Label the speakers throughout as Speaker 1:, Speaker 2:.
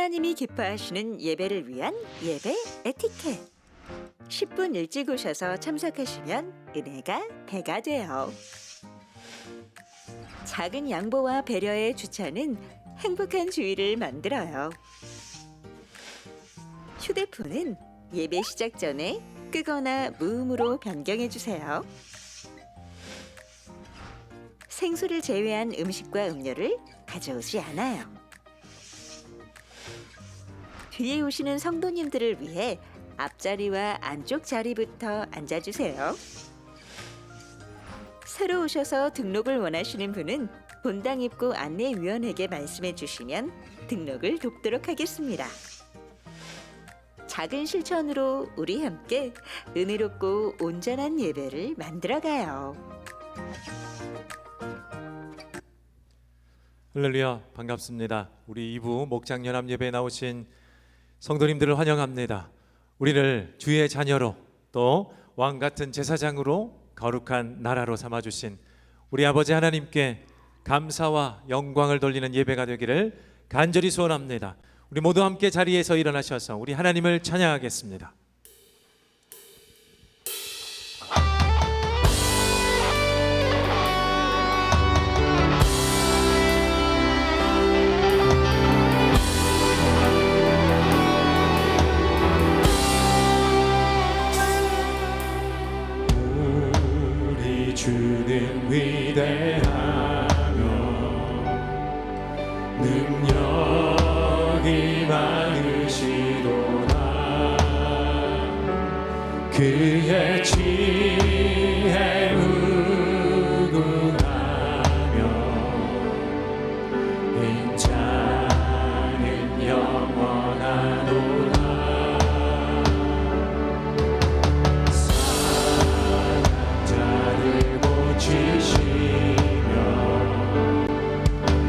Speaker 1: 하나님이 기뻐하시는 예배를 위한 예배 에티켓. 10분 일찍 오셔서 참석하시면 은혜가 배가 돼요. 작은 양보와 배려의 주차는 행복한 주의를 만들어요. 휴대폰은 예배 시작 전에 끄거나 무음으로 변경해 주세요. 생수를 제외한 음식과 음료를 가져오지 않아요. 뒤에 오시는 성도님들을 위해 앞자리와 안쪽 자리부터 앉아주세요. 새로 오셔서 등록을 원하시는 분은 본당 입구 안내위원에게 말씀해 주시면 등록을 돕도록 하겠습니다. 작은 실천으로 우리 함께 은혜롭고 온전한 예배를 만들어가요.
Speaker 2: 할렐루야, 반갑습니다. 우리 2부 목장연합 예배에 나오신 성도님들을 환영합니다. 우리를 주의 자녀로 또 왕같은 제사장으로 거룩한 나라로 삼아주신 우리 아버지 하나님께 감사와 영광을 돌리는 예배가 되기를 간절히 소원합니다. 우리 모두 함께 자리에서 일어나셔서 우리 하나님을 찬양하겠습니다.
Speaker 3: 우리 주는 위대하며 능력이 많으시도다. 그의 지혜 무궁하며 인자는 영원하도다. 상자를 고치시며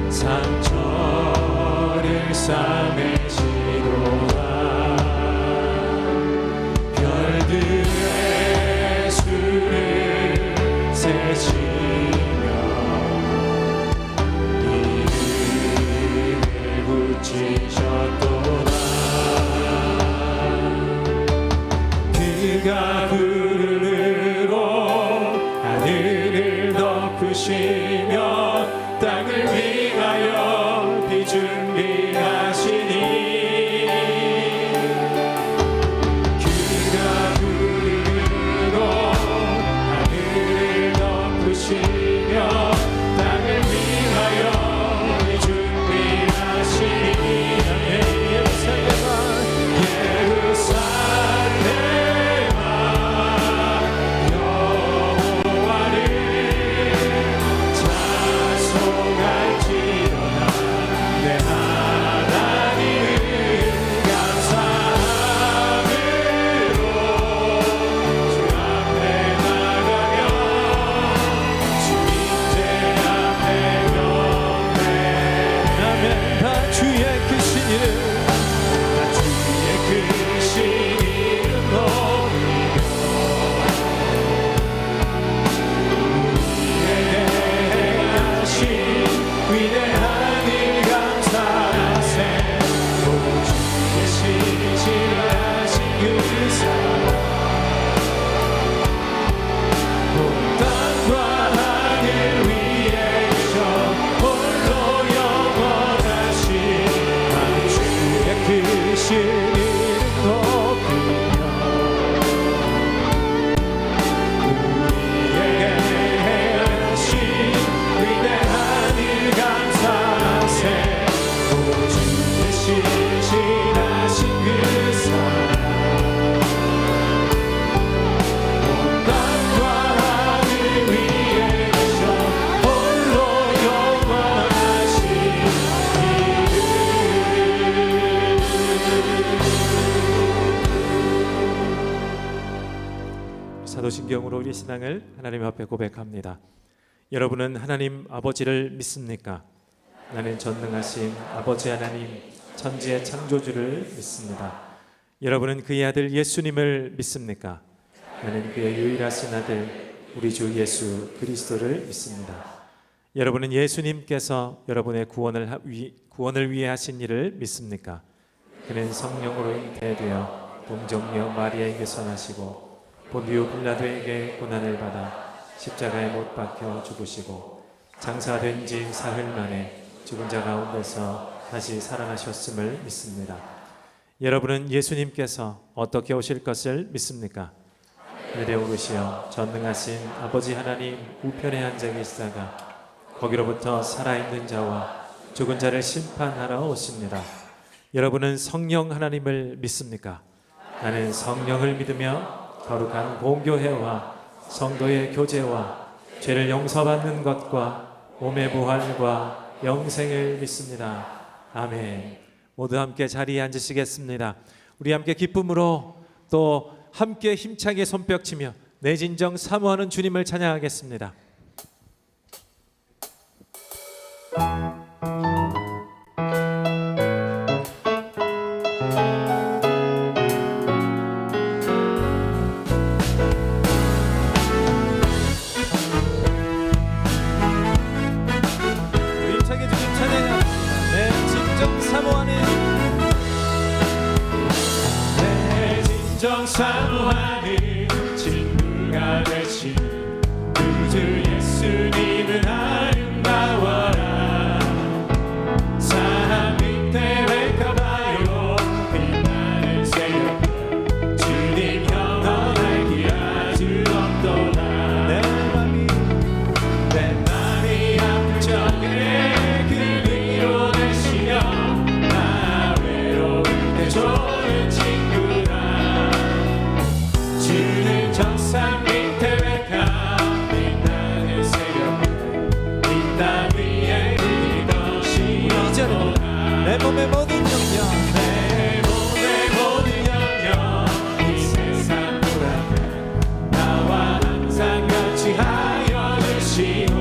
Speaker 3: 상처를 싸매시도다. 별들의 수를 세시며 이름을 붙이셨도다. 그가 구름으로 하늘을 덮으시며 땅을 위하여 비 준비하시니 그가 구름으로 하늘을 덮으시며 땅을 위하여 비 준비하시니 예루살렘아 여호와를 찬송할지어다. 내 하나님은 감사함으로 주 앞에 나가며 주 임재 앞에 경배하면 다 주의 크신 이름 다 주의 크신 이름 높이며 우리에게 행하신 위대한 일 감사하세. 오 주의 신실하신 그 사랑 온 땅과 하늘 위에 계셔 홀로 영원하신 아 주의 크신 이름 높이며 우리에게 행하신 위대한 일 감사하세. 오 주의 신실하신 그 사랑 온 땅과 하늘 위에 계셔 홀로 영원하신
Speaker 2: 사도신경으로 우리 신앙을 하나님 앞에 고백합니다. 여러분은 하나님 아버지를 믿습니까? 나는 전능하신 아버지 하나님 천지의 창조주를 믿습니다. 여러분은 그의 아들 예수님을 믿습니까? 나는 그의 유일하신 아들 우리 주 예수 그리스도를 믿습니다. 여러분은 예수님께서 여러분의 구원을 위해 하신 일을 믿습니까? 그는 성령으로 잉태되어 동정녀 마리아에게서 나시고 본디오 빌라도에게 고난을 받아 십자가에 못 박혀 죽으시고 장사된 지 사흘 만에 죽은 자 가운데서 다시 살아나셨음을 믿습니다. 여러분은 예수님께서 어떻게 오실 것을 믿습니까? 하늘에 오르시어 전능하신 아버지 하나님 우편에 앉아 계시다가 거기로부터 살아있는 자와 죽은 자를 심판하러 오십니다. 여러분은 성령 하나님을 믿습니까? 나는 성령을 믿으며 거룩한 공교회와 성도의 교제와 죄를 용서받는 것과 몸의 부활과 영생을 믿습니다. 아멘. 모두 함께 자리에 앉으시겠습니다. 우리 함께 기쁨으로 또 함께 힘차게 손뼉치며 내 진정 사모하는 주님을 찬양하겠습니다. 우리 힘차게 주님 찬양합니다. 내 진정 사모하는
Speaker 3: 내 진정 사모하는 친구가 되신 그 주 예수님은 아름다워라. 사람 밑에 외쳐봐요 빛나는 새벽 주님 영원할 길 아주 없도다. 내 맘이 아플 적에 그 위로 되시며 나 외로울 때 좋은 친구라. 주는 정상 밑에 외가 빛나는 새벽 이 땅 위에 이것이
Speaker 2: 내 몸의 모든 영역
Speaker 3: 내 몸의 모든 영역 이 세상 불안해 나와 항상 같이 하여 주시고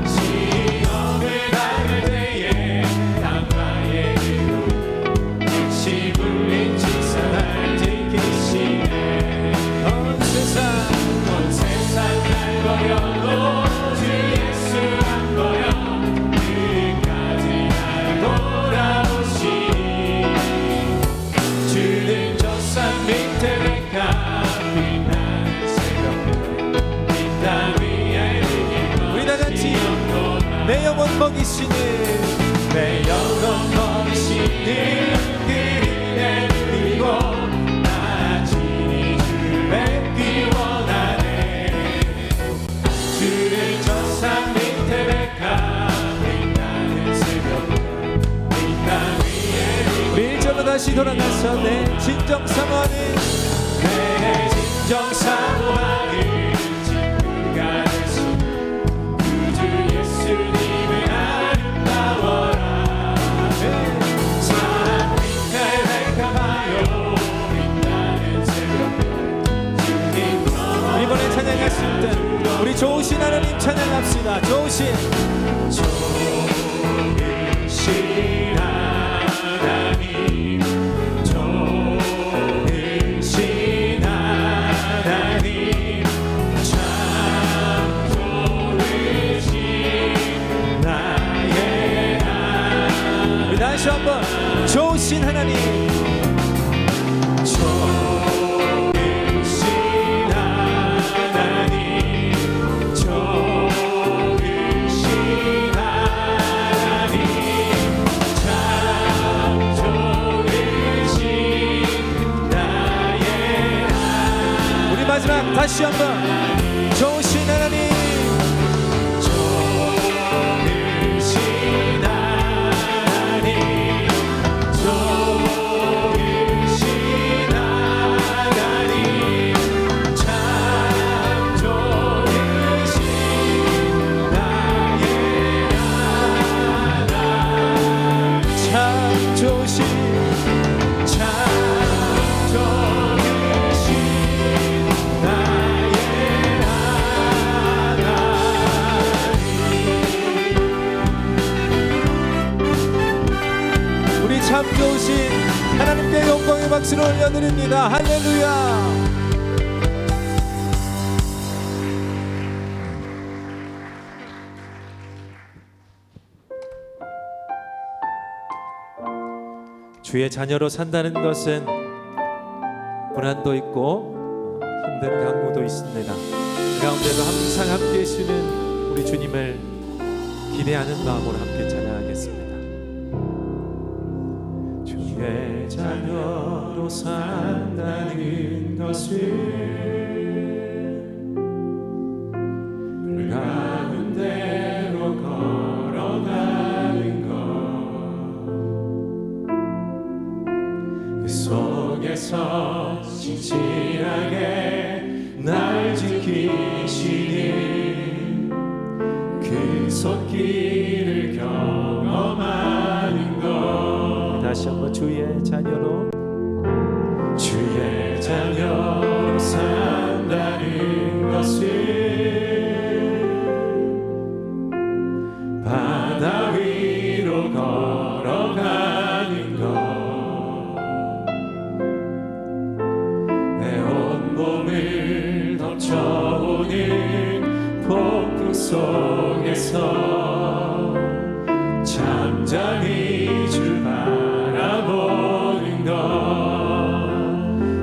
Speaker 3: 시험을 당할 때에 당과의 길로 즉시 불린 지선을 지키시네. 온 세상 날 버려도 주 예수 안 버려 끝까지 날 돌아오시니. 주는 저 산 밑에 내가 빛나는 새벽 이 땅 위에
Speaker 2: 우리 다 같이 내 영혼 먹이시는
Speaker 3: 내 영혼 먹이시는 그 은혜 누리고 나 진히 주를 뵙기 원하네. 주를 저 산 밑에 백합 빛나는 새벽 이 땅 위에
Speaker 2: 우리 일절로 다시 돌아가서 내 진정 사모하는
Speaker 3: 내 진정 사모하는 친구가 되신 그 주 예수님은 아름다워라. 사랑 밑에 백합하여 빛나는 새벽 주님 영원한
Speaker 2: 이번에 찬양했을 때 우리 좋으신 하나님 찬양합시다. 좋으신
Speaker 3: 좋으신 하나님 좋으신 하나님 참 좋으신 나의 하나님.
Speaker 2: 우리 다시 한번 좋으신 하나님
Speaker 3: 좋으신 하나님 좋으신 하나님 참 좋으신 나의 하나님.
Speaker 2: 우리 마지막 다시 한번 좋으신 하나님
Speaker 3: 좋으신 하나님 좋으신 하나님 참 좋으신 나의 하나님.
Speaker 2: 참 좋으신
Speaker 3: 참 좋으신 나의 하나님.
Speaker 2: 우리 참 좋으신 하나님께 영광의 박수를 올려드립니다. 할렐루야. 주의 자녀로 산다는 것은 불안도 있고 힘든 강무도 있습니다. 그 가운데도 항상 함께 계시는 우리 주님을 기대하는 마음으로 함께 찬양하겠습니다. 주의 자녀로 산다는 것을 불가는 대로 걸어가는 것, 그 속에서 진실하게 날 지키시는 그 손길을 경험하는 것. 다시 한번 주의 자녀로 산다는 것을 바다 위로 걸어가는 것, 내 온몸을 덮쳐오는 폭풍 속에서 잠잠히 주 바라보는 것,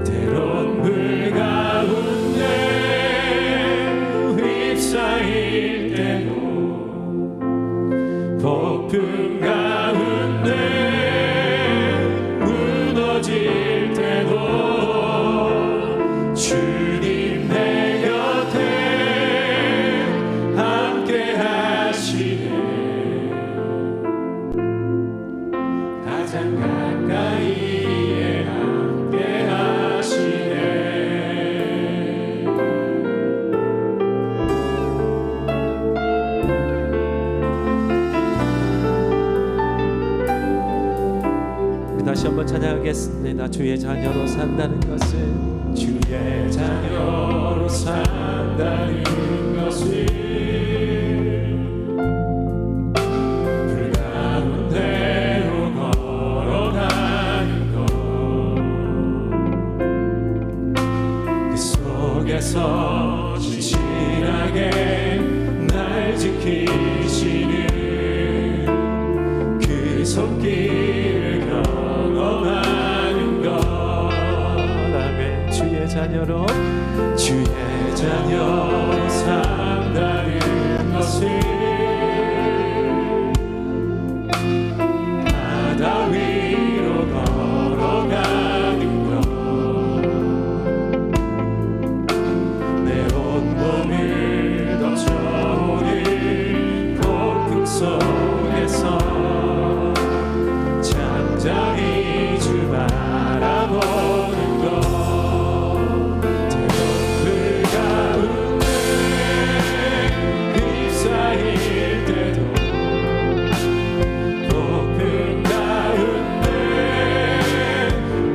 Speaker 2: 때론 물 가운데 휩싸일 때도 폭풍 가운데 무너질 때도 주님 내 곁에 함께 하시네. 가장 가까이에 함께 하시네. 다시 한번 찬양하겠습니다. 주의 자녀로 산다는 것은, 주의 자녀로 산다는 것을 불 가운데로 걸어가는 것, 그 속에서 진실하게 날 지키시는 그 손길을 경험하는 것. 아멘. 주의 자녀로 산다는 것을 바다 위로 걸어가는 것, 내 온몸을 덮쳐오는 폭풍 속에서 잠잠히 주 바라보는 것, 때론 불 가운데 휩싸일 때도 폭풍 가운데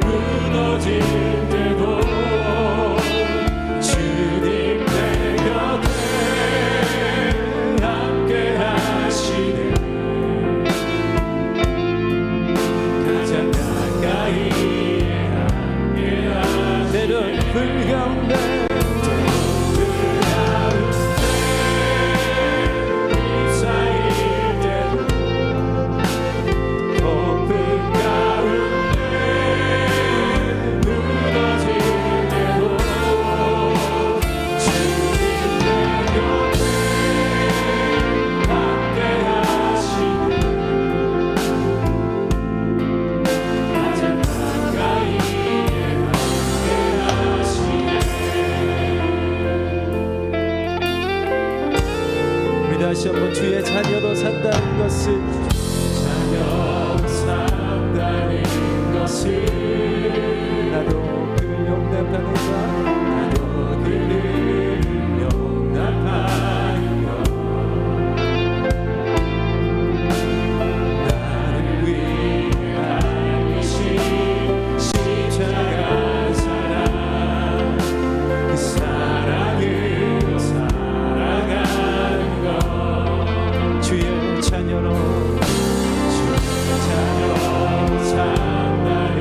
Speaker 2: 무너질 때도 주님 내 곁에 함께 하시네. 가장 가까이에 함께 하시네. 때론 불 가운데 휩싸일 때도 폭풍 가운데 무너질 때도 주님 내 곁에 함께 하시네. 가장 가까이에 함께 하시네. 우리 다시 한번 주의 자녀로 산다는 것을, 자녀로 산다는 것을 나도 그를 용납하는 것, 나도 그를 용납하는 것, 나를 위해 달리신 십자가 사랑, 그 사랑으로 살아가는 것. 주의 자녀로 산다는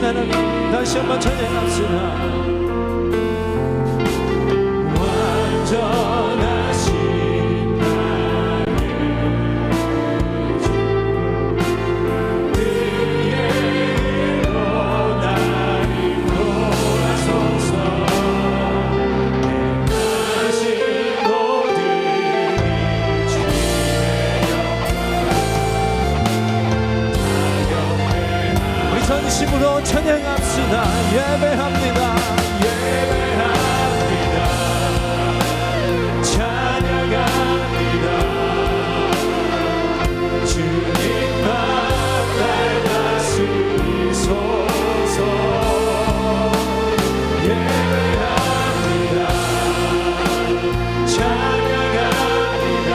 Speaker 2: 찬양하신 하나님 다시 한번 찬양합시다.
Speaker 3: 완전하신 나의 주 그의 일로 나를 도와소서 행하신 모든 일 주의
Speaker 2: 우리 전심으로 찬양합시다. 예배합니다.
Speaker 3: 예배합니다. 찬양합니다. 주님만 날 다스리소서. 예배합니다. 찬양합니다.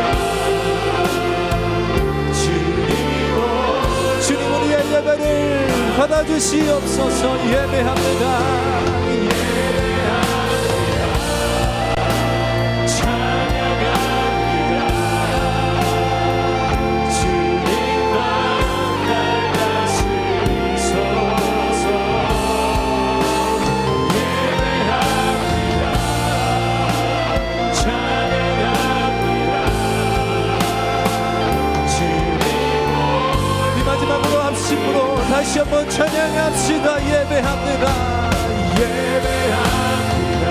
Speaker 2: 주님 우리의 예배를 받아주시옵소서. 예배합니다. 우리 마지막으로 합심으로 다시 한번 찬양합시다. 예배합니다.
Speaker 3: 예배합니다.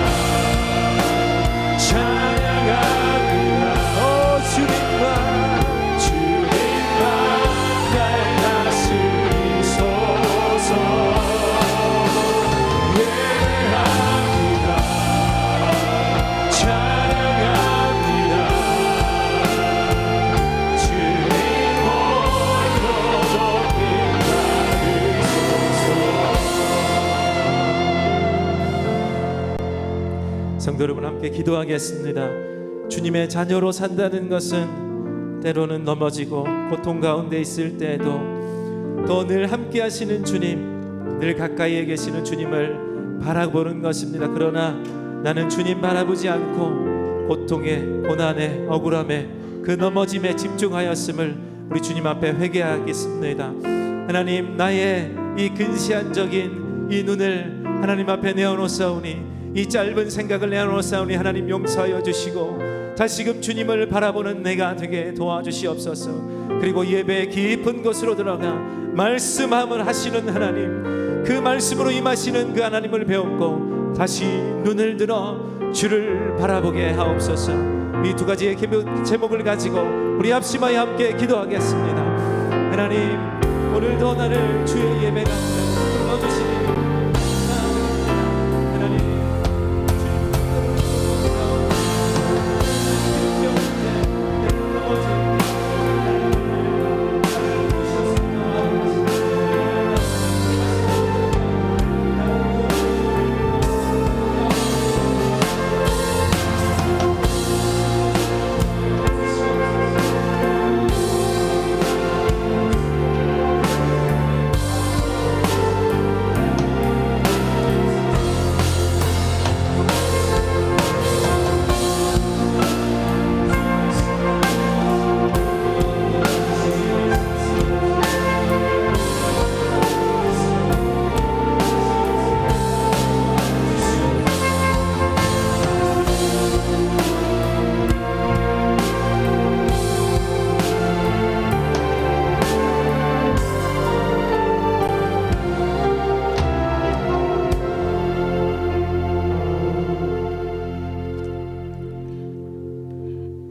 Speaker 3: 찬양합니다.
Speaker 2: 오 주님만
Speaker 3: 날 다스리소서. 예배합니다. 찬양합니다. 주님 홀로 높임 받으소서.
Speaker 2: 성도 여러분 함께 기도하겠습니다. 주님의 자녀로 산다는 것은 때로는 넘어지고 고통 가운데 있을 때에도 또 늘 함께 하시는 주님, 늘 가까이에 계시는 주님을 바라보는 것입니다. 그러나 나는 주님 바라보지 않고 고통에, 고난에, 억울함에, 그 넘어짐에 집중하였음을 우리 주님 앞에 회개하겠습니다. 하나님, 나의 이 근시안적인 이 눈을 하나님 앞에 내어놓사오니, 이 짧은 생각을 내어놓사오니 하나님 용서하여 주시고 다시금 주님을 바라보는 내가 되게 도와주시옵소서. 그리고 예배의 깊은 곳으로 들어가 말씀함을 하시는 하나님, 그 말씀으로 임하시는 그 하나님을 배웠고 다시 눈을 들어 주를 바라보게 하옵소서. 이 두 가지의 제목을 가지고 우리 합심하여 함께 기도하겠습니다. 하나님, 오늘도 나를 주의 예배 가운데 불러주시니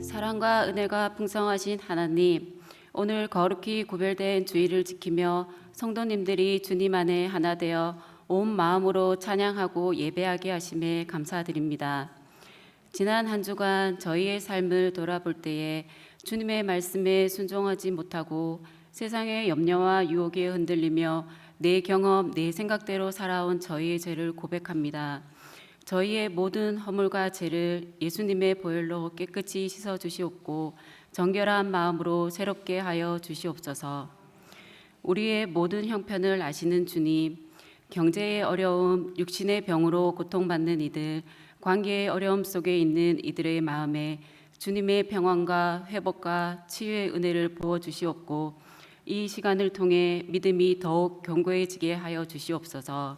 Speaker 4: 사랑과 은혜가 풍성하신 하나님, 오늘 거룩히 구별된 주일을 지키며 성도님들이 주님 안에 하나 되어 온 마음으로 찬양하고 예배하게 하심에 감사드립니다. 지난 한 주간 저희의 삶을 돌아볼 때에 주님의 말씀에 순종하지 못하고 세상의 염려와 유혹에 흔들리며 내 경험, 내 생각대로 살아온 저희의 죄를 고백합니다. 저희의 모든 허물과 죄를 예수님의 보혈로 깨끗이 씻어 주시옵고 정결한 마음으로 새롭게 하여 주시옵소서. 우리의 모든 형편을 아시는 주님, 경제의 어려움, 육신의 병으로 고통받는 이들, 관계의 어려움 속에 있는 이들의 마음에 주님의 평안과 회복과 치유의 은혜를 부어 주시옵고 이 시간을 통해 믿음이 더욱 견고해지게 하여 주시옵소서.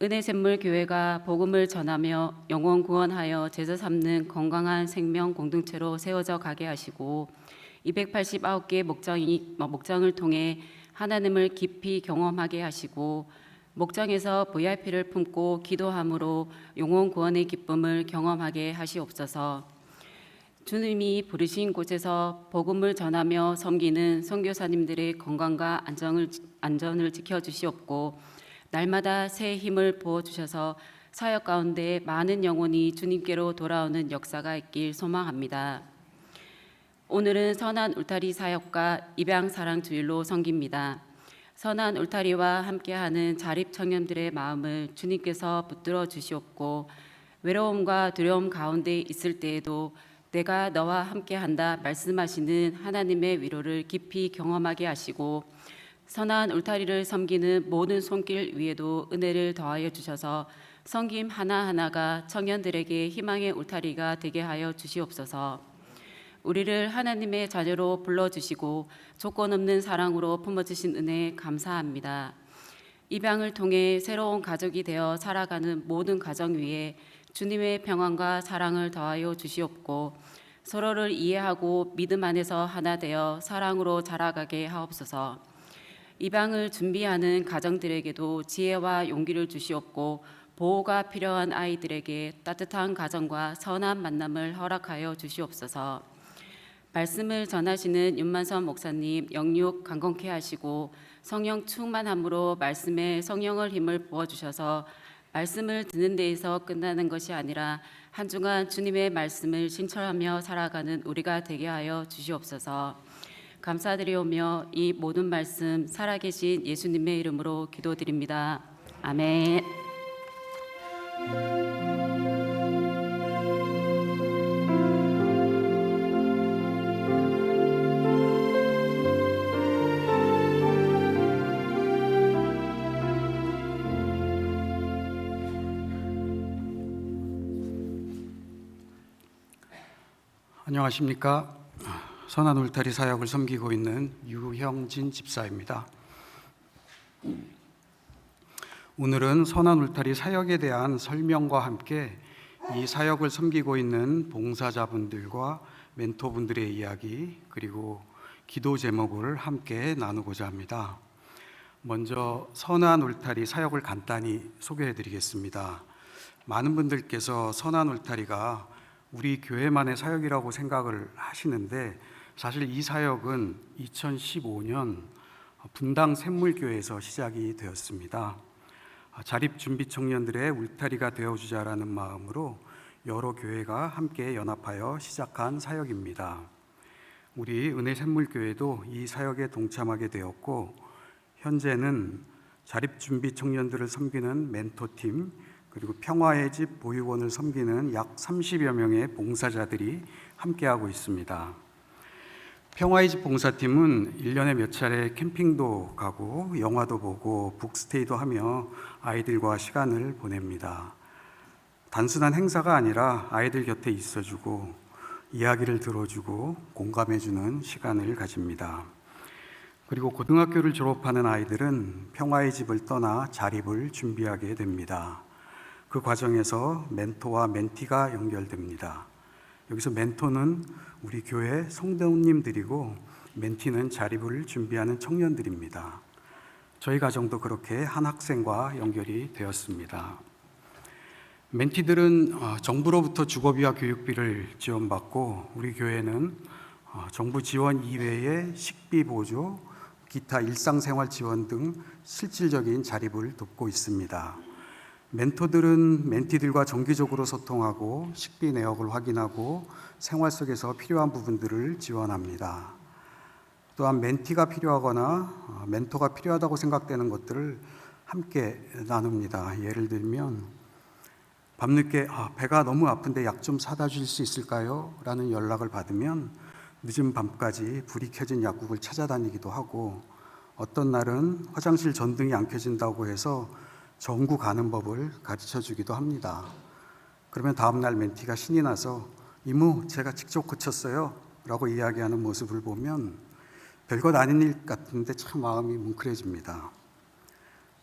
Speaker 4: 은혜샘물교회가 복음을 전하며 영혼 구원하여 제자 삼는 건강한 생명 공동체로 세워져 가게 하시고 289개 목장을 통해 하나님을 깊이 경험하게 하시고 목장에서 VIP를 품고 기도함으로 영혼 구원의 기쁨을 경험하게 하시옵소서. 주님이 부르신 곳에서 복음을 전하며 섬기는 선교사님들의 건강과 안전을 지켜주시옵고 날마다 새 힘을 부어주셔서 사역 가운데 많은 영혼이 주님께로 돌아오는 역사가 있길 소망합니다. 오늘은 선한 울타리 사역과 입양사랑주일로 섬깁니다. 선한 울타리와 함께하는 자립 청년들의 마음을 주님께서 붙들어 주시옵고 외로움과 두려움 가운데 있을 때에도 내가 너와 함께한다 말씀하시는 하나님의 위로를 깊이 경험하게 하시고 선한 울타리를 섬기는 모든 손길 위에도 은혜를 더하여 주셔서 섬김 하나하나가 청년들에게 희망의 울타리가 되게 하여 주시옵소서. 우리를 하나님의 자녀로 불러주시고 조건 없는 사랑으로 품어주신 은혜에 감사합니다. 입양을 통해 새로운 가족이 되어 살아가는 모든 가정 위에 주님의 평안과 사랑을 더하여 주시옵고 서로를 이해하고 믿음 안에서 하나 되어 사랑으로 자라가게 하옵소서. 입양을 준비하는 가정들에게도 지혜와 용기를 주시옵고 보호가 필요한 아이들에게 따뜻한 가정과 선한 만남을 허락하여 주시옵소서. 말씀을 전하시는 윤만선 목사님 영육 강건케 하시고 성령 충만함으로 말씀에 성령을 힘을 부어주셔서 말씀을 듣는 데에서 끝나는 것이 아니라 한 주간 주님의 말씀을 신철하며 살아가는 우리가 되게 하여 주시옵소서. 감사드리오며 이 모든 말씀 살아계신 예수님의 이름으로 기도드립니다. 아멘.
Speaker 5: 안녕하십니까. 선한 울타리 사역을 섬기고 있는 유형진 집사입니다. 오늘은 선한 울타리 사역에 대한 설명과 함께 이 사역을 섬기고 있는 봉사자분들과 멘토분들의 이야기 그리고 기도 제목을 함께 나누고자 합니다. 먼저 선한 울타리 사역을 간단히 소개해 드리겠습니다. 많은 분들께서 선한 울타리가 우리 교회만의 사역이라고 생각을 하시는데 사실 이 사역은 2015년 분당 샘물교회에서 시작이 되었습니다. 자립준비 청년들의 울타리가 되어주자라는 마음으로 여러 교회가 함께 연합하여 시작한 사역입니다. 우리 은혜샘물교회도 이 사역에 동참하게 되었고 현재는 자립준비 청년들을 섬기는 멘토팀 그리고 평화의 집 보육원을 섬기는 약 30여 명의 봉사자들이 함께하고 있습니다. 평화의 집 봉사팀은 1년에 몇 차례 캠핑도 가고 영화도 보고 북스테이도 하며 아이들과 시간을 보냅니다. 단순한 행사가 아니라 아이들 곁에 있어주고 이야기를 들어주고 공감해주는 시간을 가집니다. 그리고 고등학교를 졸업하는 아이들은 평화의 집을 떠나 자립을 준비하게 됩니다. 그 과정에서 멘토와 멘티가 연결됩니다. 여기서 멘토는 우리 교회 성도님들이고 멘티는 자립을 준비하는 청년들입니다. 저희 가정도 그렇게 한 학생과 연결이 되었습니다. 멘티들은 정부로부터 주거비와 교육비를 지원받고 우리 교회는 정부 지원 이외에 식비 보조, 기타 일상생활 지원 등 실질적인 자립을 돕고 있습니다. 멘토들은 멘티들과 정기적으로 소통하고 식비 내역을 확인하고 생활 속에서 필요한 부분들을 지원합니다. 또한 멘티가 필요하거나 멘토가 필요하다고 생각되는 것들을 함께 나눕니다. 예를 들면 밤늦게 배가 너무 아픈데 약 좀 사다 줄 수 있을까요? 라는 연락을 받으면 늦은 밤까지 불이 켜진 약국을 찾아다니기도 하고 어떤 날은 화장실 전등이 안 켜진다고 해서 전구 가는 법을 가르쳐 주기도 합니다. 그러면 다음날 멘티가 신이 나서 이모 제가 직접 고쳤어요 라고 이야기하는 모습을 보면 별것 아닌 일 같은데 참 마음이 뭉클해집니다.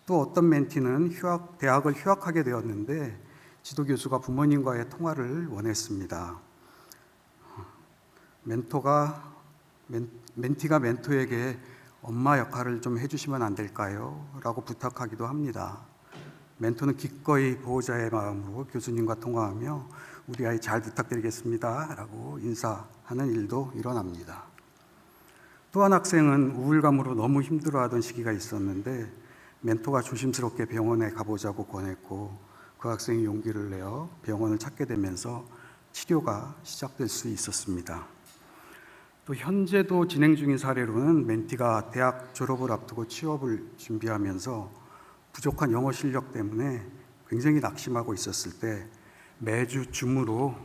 Speaker 5: 또 어떤 멘티는 대학을 휴학하게 되었는데 지도교수가 부모님과의 통화를 원했습니다. 멘티가 멘토에게 엄마 역할을 좀 해주시면 안 될까요? 라고 부탁하기도 합니다. 멘토는 기꺼이 보호자의 마음으로 교수님과 통화하며 우리 아이 잘 부탁드리겠습니다 라고 인사하는 일도 일어납니다. 또 한 학생은 우울감으로 너무 힘들어하던 시기가 있었는데 멘토가 조심스럽게 병원에 가보자고 권했고 그 학생이 용기를 내어 병원을 찾게 되면서 치료가 시작될 수 있었습니다. 또 현재도 진행 중인 사례로는 멘티가 대학 졸업을 앞두고 취업을 준비하면서 부족한 영어 실력 때문에 굉장히 낙심하고 있었을 때 매주 줌으로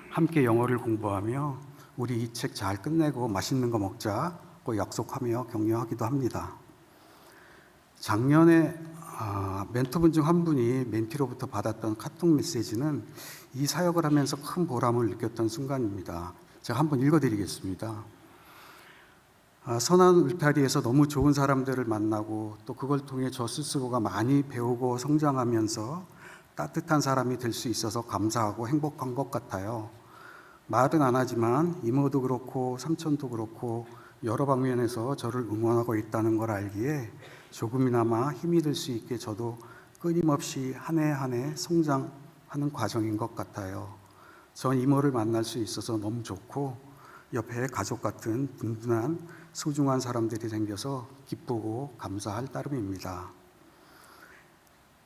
Speaker 5: 함께 영어를 공부하며 우리 이 책 잘 끝내고 맛있는 거 먹자고 약속하며 격려하기도 합니다. 작년에 멘토분 중 한 분이 멘티로부터 받았던 카톡 메시지는 이 사역을 하면서 큰 보람을 느꼈던 순간입니다. 제가 한번 읽어드리겠습니다. 선한 울타리에서 너무 좋은 사람들을 만나고 또 그걸 통해 저 스스로가 많이 배우고 성장하면서 따뜻한 사람이 될 수 있어서 감사하고 행복한 것 같아요. 말은 안 하지만 이모도 그렇고 삼촌도 그렇고 여러 방면에서 저를 응원하고 있다는 걸 알기에 조금이나마 힘이 될 수 있게 저도 끊임없이 한 해 한 해 성장하는 과정인 것 같아요. 전 이모를 만날 수 있어서 너무 좋고 옆에 가족 같은 든든한 소중한 사람들이 생겨서 기쁘고 감사할 따름입니다.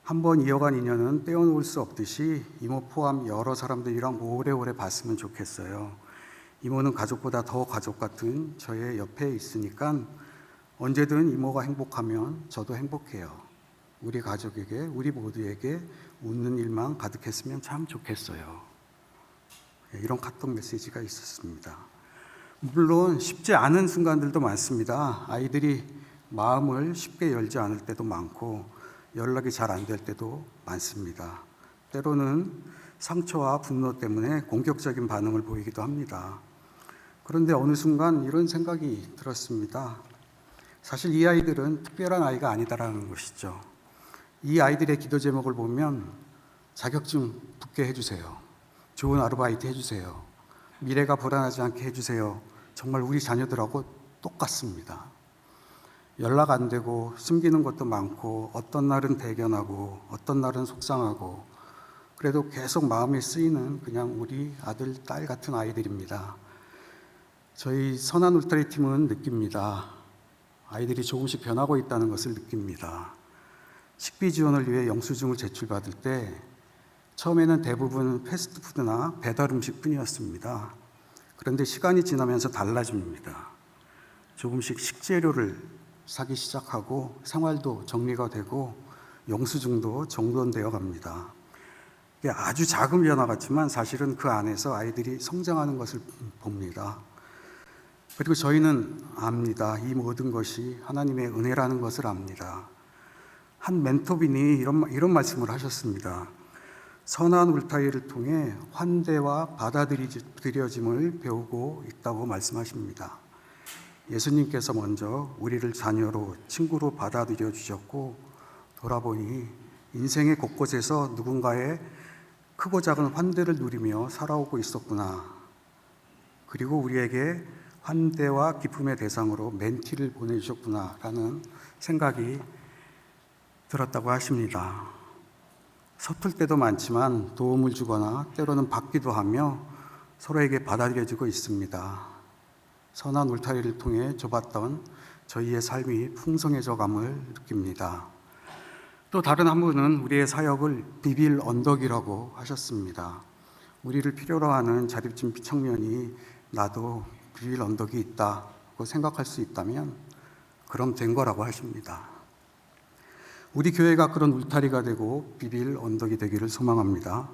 Speaker 5: 한번 이어간 인연은 떼어놓을 수 없듯이 이모 포함 여러 사람들이랑 오래오래 봤으면 좋겠어요. 이모는 가족보다 더 가족 같은 저의 옆에 있으니까 언제든 이모가 행복하면 저도 행복해요. 우리 가족에게, 우리 모두에게 웃는 일만 가득했으면 참 좋겠어요. 이런 카톡 메시지가 있었습니다. 물론 쉽지 않은 순간들도 많습니다. 아이들이 마음을 쉽게 열지 않을 때도 많고 연락이 잘 안 될 때도 많습니다. 때로는 상처와 분노 때문에 공격적인 반응을 보이기도 합니다. 그런데 어느 순간 이런 생각이 들었습니다. 사실 이 아이들은 특별한 아이가 아니다라는 것이죠. 이 아이들의 기도 제목을 보면 자격증 붙게 해주세요. 좋은 아르바이트 해주세요. 미래가 불안하지 않게 해주세요. 정말 우리 자녀들하고 똑같습니다. 연락 안 되고 숨기는 것도 많고 어떤 날은 대견하고 어떤 날은 속상하고 그래도 계속 마음이 쓰이는 그냥 우리 아들, 딸 같은 아이들입니다. 저희 선한 울타리 팀은 느낍니다. 아이들이 조금씩 변하고 있다는 것을 느낍니다. 식비 지원을 위해 영수증을 제출받을 때 처음에는 대부분 패스트푸드나 배달 음식뿐이었습니다. 그런데 시간이 지나면서 달라집니다. 조금씩 식재료를 사기 시작하고 생활도 정리가 되고 영수증도 정돈되어 갑니다. 이게 아주 작은 변화 같지만 사실은 그 안에서 아이들이 성장하는 것을 봅니다. 그리고 저희는 압니다. 이 모든 것이 하나님의 은혜라는 것을 압니다. 한 멘토빈이 이런 말씀을 하셨습니다. 선한 울타리를 통해 환대와 받아들여짐을 배우고 있다고 말씀하십니다. 예수님께서 먼저 우리를 자녀로, 친구로 받아들여 주셨고 돌아보니 인생의 곳곳에서 누군가의 크고 작은 환대를 누리며 살아오고 있었구나. 그리고 우리에게 환대와 기쁨의 대상으로 멘티를 보내주셨구나라는 생각이 들었다고 하십니다. 서툴 때도 많지만 도움을 주거나 때로는 받기도 하며 서로에게 받아들여지고 있습니다. 선한 울타리를 통해 좁았던 저희의 삶이 풍성해져 감을 느낍니다. 또 다른 한 분은 우리의 사역을 비빌 언덕이라고 하셨습니다. 우리를 필요로 하는 자립심 청년이 나도 비빌 언덕이 있다고 생각할 수 있다면 그럼 된 거라고 하십니다. 우리 교회가 그런 울타리가 되고 비빌 언덕이 되기를 소망합니다.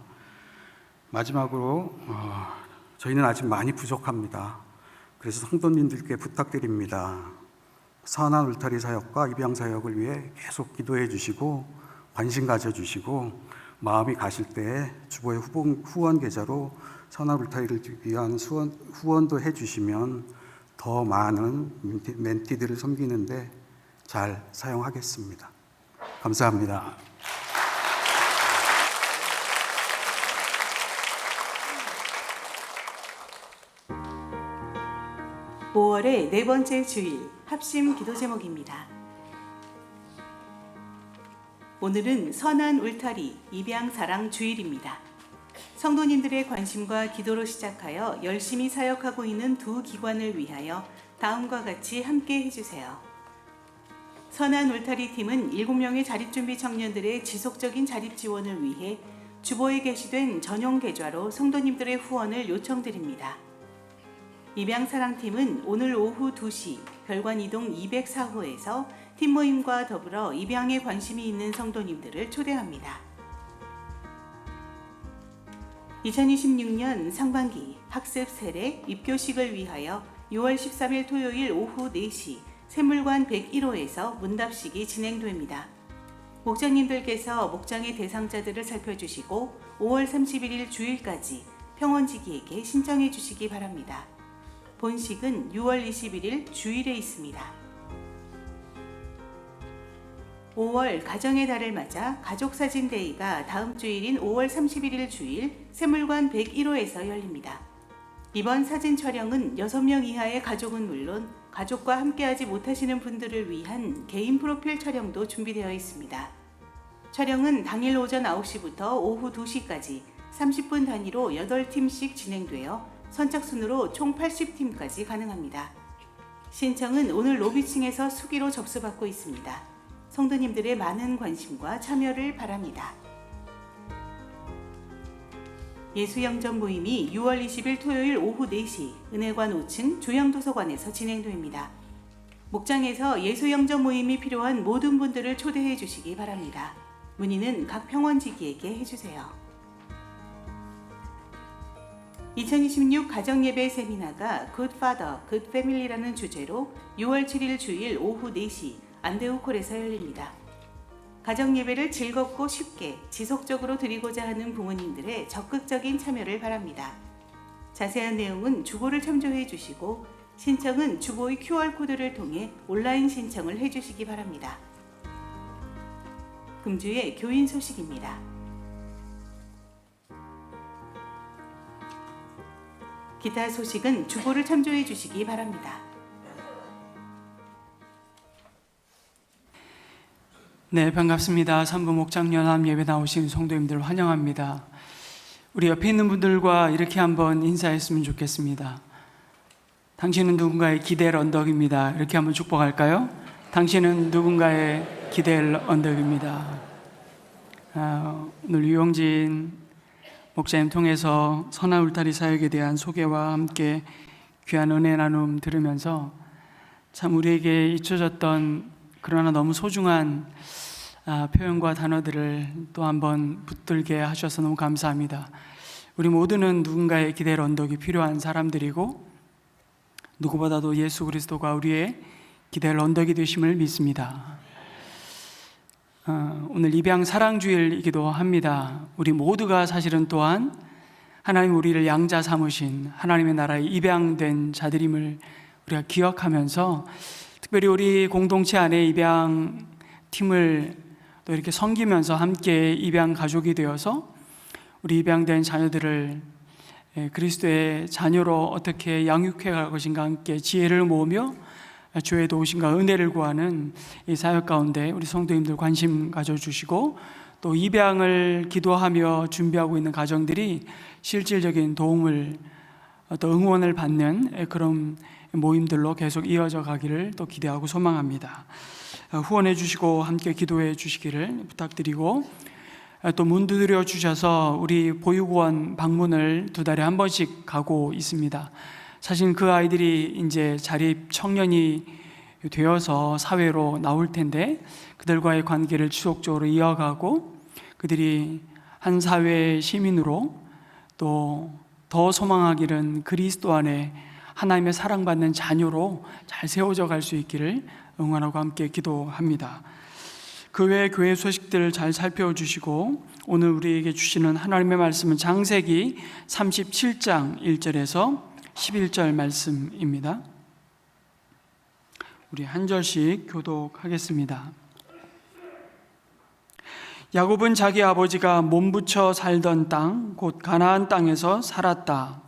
Speaker 5: 마지막으로 저희는 아직 많이 부족합니다. 그래서 성도님들께 부탁드립니다. 선한 울타리 사역과 입양 사역을 위해 계속 기도해 주시고 관심 가져주시고 마음이 가실 때 주보의 후원 계좌로 선한 울타리를 위한 후원도 해주시면 더 많은 멘티들을 섬기는데 잘 사용하겠습니다. 감사합니다.
Speaker 6: (5월의) 네 번째 주일 합심 기도 제목입니다. 오늘은 선한 울타리 입양 사랑 주일입니다. 성도님들의 관심과 기도로 시작하여 열심히 사역하고 있는 두 기관을 위하여 다음과 같이 함께 해주세요. 선한 울타리 팀은 7명의 자립준비 청년들의 지속적인 자립 지원을 위해 주보에 게시된 전용 계좌로 성도님들의 후원을 요청드립니다. 입양사랑팀은 오늘 오후 2시 별관이동 204호에서 팀 모임과 더불어 입양에 관심이 있는 성도님들을 초대합니다. 2026년 상반기 학습 세례 입교식을 위하여 6월 13일 토요일 오후 4시 샘물관 101호에서 문답식이 진행됩니다. 목장님들께서 목장의 대상자들을 살펴주시고 5월 31일 주일까지 평원지기에게 신청해 주시기 바랍니다. 본식은 6월 21일 주일에 있습니다. 5월 가정의 달을 맞아 가족사진데이가 다음 주일인 5월 31일 주일 샘물관 101호에서 열립니다. 이번 사진 촬영은 6명 이하의 가족은 물론 가족과 함께하지 못하시는 분들을 위한 개인 프로필 촬영도 준비되어 있습니다. 촬영은 당일 오전 9시부터 오후 2시까지 30분 단위로 8팀씩 진행되어 선착순으로 총 80팀까지 가능합니다. 신청은 오늘 로비층에서 수기로 접수받고 있습니다. 성도님들의 많은 관심과 참여를 바랍니다. 예수영전 모임이 6월 20일 토요일 오후 4시 은혜관 5층 주영도서관에서 진행됩니다. 목장에서 예수영전 모임이 필요한 모든 분들을 초대해 주시기 바랍니다. 문의는 각 평원지기에게 해주세요. 2026 가정예배 세미나가 Good Father, Good Family라는 주제로 6월 7일 주일 오후 4시 안데우콜에서 열립니다. 가정예배를 즐겁고 쉽게 지속적으로 드리고자 하는 부모님들의 적극적인 참여를 바랍니다. 자세한 내용은 주보를 참조해 주시고 신청은 주보의 QR코드를 통해 온라인 신청을 해 주시기 바랍니다. 금주의 교인 소식입니다. 기타 소식은 주보를 참조해 주시기 바랍니다.
Speaker 7: 네, 반갑습니다. 삼부 목장연합 예배 나오신 성도님들 환영합니다. 우리 옆에 있는 분들과 이렇게 한번 인사했으면 좋겠습니다. 당신은 누군가의 기댈 언덕입니다. 이렇게 한번 축복할까요? 당신은 누군가의 기댈 언덕입니다. 오늘 유영진 목사님 통해서 선한 울타리 사역에 대한 소개와 함께 귀한 은혜 나눔 들으면서 참 우리에게 잊혀졌던 그러나 너무 소중한 표현과 단어들을 또 한번 붙들게 하셔서 너무 감사합니다. 우리 모두는 누군가의 기댈 언덕이 필요한 사람들이고 누구보다도 예수 그리스도가 우리의 기댈 언덕이 되심을 믿습니다. 오늘 입양 사랑주일이기도 합니다. 우리 모두가 사실은 또한 하나님 우리를 양자 삼으신 하나님의 나라에 입양된 자들임을 우리가 기억하면서 특별히 우리 공동체 안에 입양팀을 또 이렇게 섬기면서 함께 입양 가족이 되어서 우리 입양된 자녀들을 그리스도의 자녀로 어떻게 양육해 갈 것인가 함께 지혜를 모으며 주의 도우심과 은혜를 구하는 이 사역 가운데 우리 성도님들 관심 가져주시고 또 입양을 기도하며 준비하고 있는 가정들이 실질적인 도움을 또 응원을 받는 그런 모임들로 계속 이어져 가기를 또 기대하고 소망합니다. 후원해 주시고 함께 기도해 주시기를 부탁드리고 또 문 두드려 주셔서 우리 보육원 방문을 2달에 한 번씩 가고 있습니다. 사실 그 아이들이 이제 자립 청년이 되어서 사회로 나올 텐데 그들과의 관계를 지속적으로 이어가고 그들이 한 사회의 시민으로 또 더 소망하기는 그리스도 안에 하나님의 사랑받는 자녀로 잘 세워져 갈 수 있기를 응원하고 함께 기도합니다. 그 외의 교회 소식들을 잘 살펴주시고 오늘 우리에게 주시는 하나님의 말씀은 창세기 37장 1절에서 11절 말씀입니다. 우리 한 절씩 교독하겠습니다. 야곱은 자기 아버지가 몸부쳐 살던 땅, 곧 가나안 땅에서 살았다.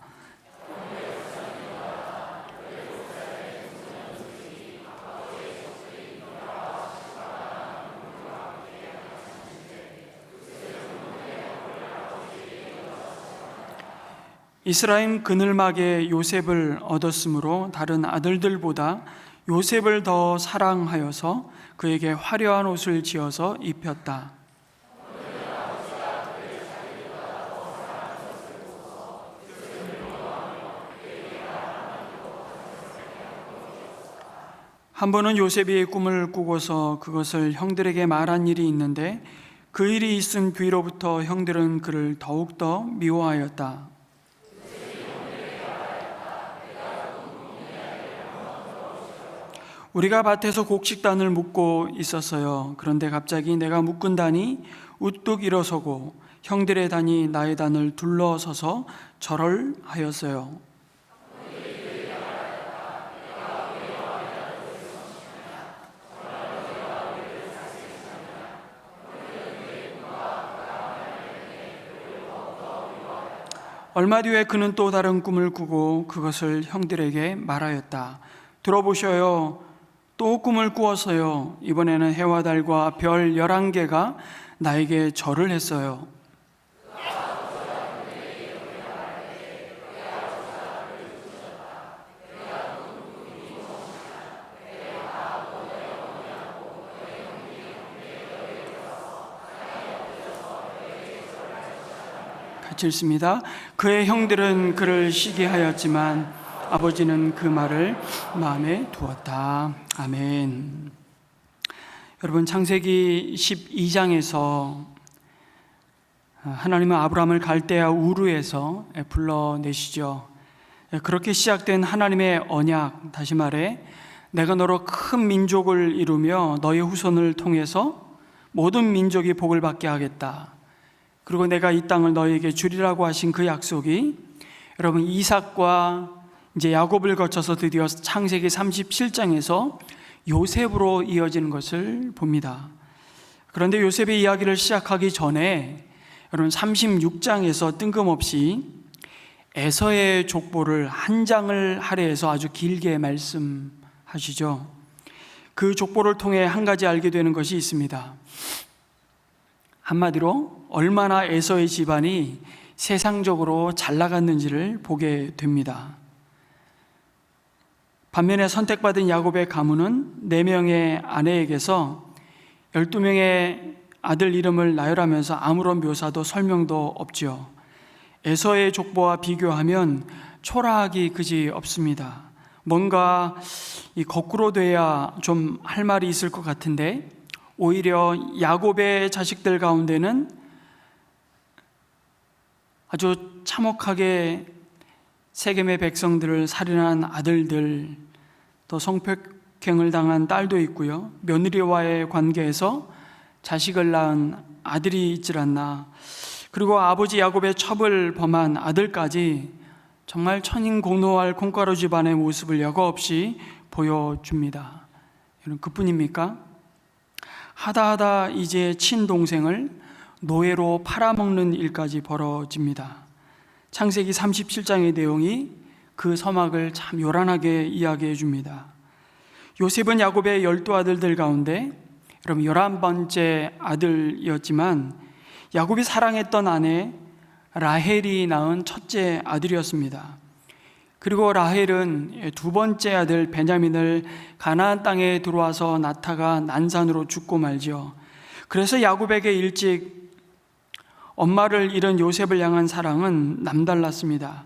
Speaker 7: 이스라엘 그늘막에 요셉을 얻었으므로 다른 아들들보다 요셉을 더 사랑하여서 그에게 화려한 옷을 지어서 입혔다. 한 번은 요셉이 꿈을 꾸고서 그것을 형들에게 말한 일이 있는데 그 일이 있은 뒤로부터 형들은 그를 더욱더 미워하였다. 우리가 밭에서 곡식단을 묶고 있었어요. 그런데 갑자기 내가 묶은 단이 우뚝 일어서고 형들의 단이 나의 단을 둘러서서 절을 하였어요. 얼마 뒤에 그는 또 다른 꿈을 꾸고 그것을 형들에게 말하였다. 들어보셔요. 또 꿈을 꾸었어요. 이번에는 해와 달과 별 11개가 나에게 절을 했어요. 같이 읽습니다. 그의 형들은 그를 시기하였지만 아버지는 그 말을 마음에 두었다. 아멘. 여러분, 창세기 12장에서 하나님은 아브라함을 갈대아 우르에서 불러내시죠. 그렇게 시작된 하나님의 언약, 다시 말해 내가 너로 큰 민족을 이루며 너의 후손을 통해서 모든 민족이 복을 받게 하겠다. 그리고 내가 이 땅을 너에게 주리라고 하신 그 약속이 여러분 이삭과 이제 야곱을 거쳐서 드디어 창세기 37장에서 요셉으로 이어지는 것을 봅니다. 그런데 요셉의 이야기를 시작하기 전에 여러분 36장에서 뜬금없이 에서의 족보를 한 장을 할애해서 아주 길게 말씀하시죠. 그 족보를 통해 한 가지 알게 되는 것이 있습니다. 한마디로 얼마나 에서의 집안이 세상적으로 잘 나갔는지를 보게 됩니다. 반면에 선택받은 야곱의 가문은 4명의 아내에게서 12명의 아들 이름을 나열하면서 아무런 묘사도 설명도 없지요. 에서의 족보와 비교하면 초라하기 그지 없습니다. 뭔가 거꾸로 돼야 좀 할 말이 있을 것 같은데 오히려 야곱의 자식들 가운데는 아주 참혹하게 세겜의 백성들을 살인한 아들들, 또 성폭행을 당한 딸도 있고요. 며느리와의 관계에서 자식을 낳은 아들이 있질 않나. 그리고 아버지 야곱의 첩을 범한 아들까지 정말 천인공노할 콩가루 집안의 모습을 여과 없이 보여줍니다. 여러분, 그뿐입니까? 하다하다 이제 친동생을 노예로 팔아먹는 일까지 벌어집니다. 창세기 37장의 내용이 그 서막을 참 요란하게 이야기해 줍니다. 요셉은 야곱의 12아들들 가운데 여러분 11번째 아들이었지만 야곱이 사랑했던 아내 라헬이 낳은 첫째 아들이었습니다. 그리고 라헬은 2번째 아들 베냐민을 가나안 땅에 들어와서 낳다가 난산으로 죽고 말지요. 그래서 야곱에게 일찍 엄마를 잃은 요셉을 향한 사랑은 남달랐습니다.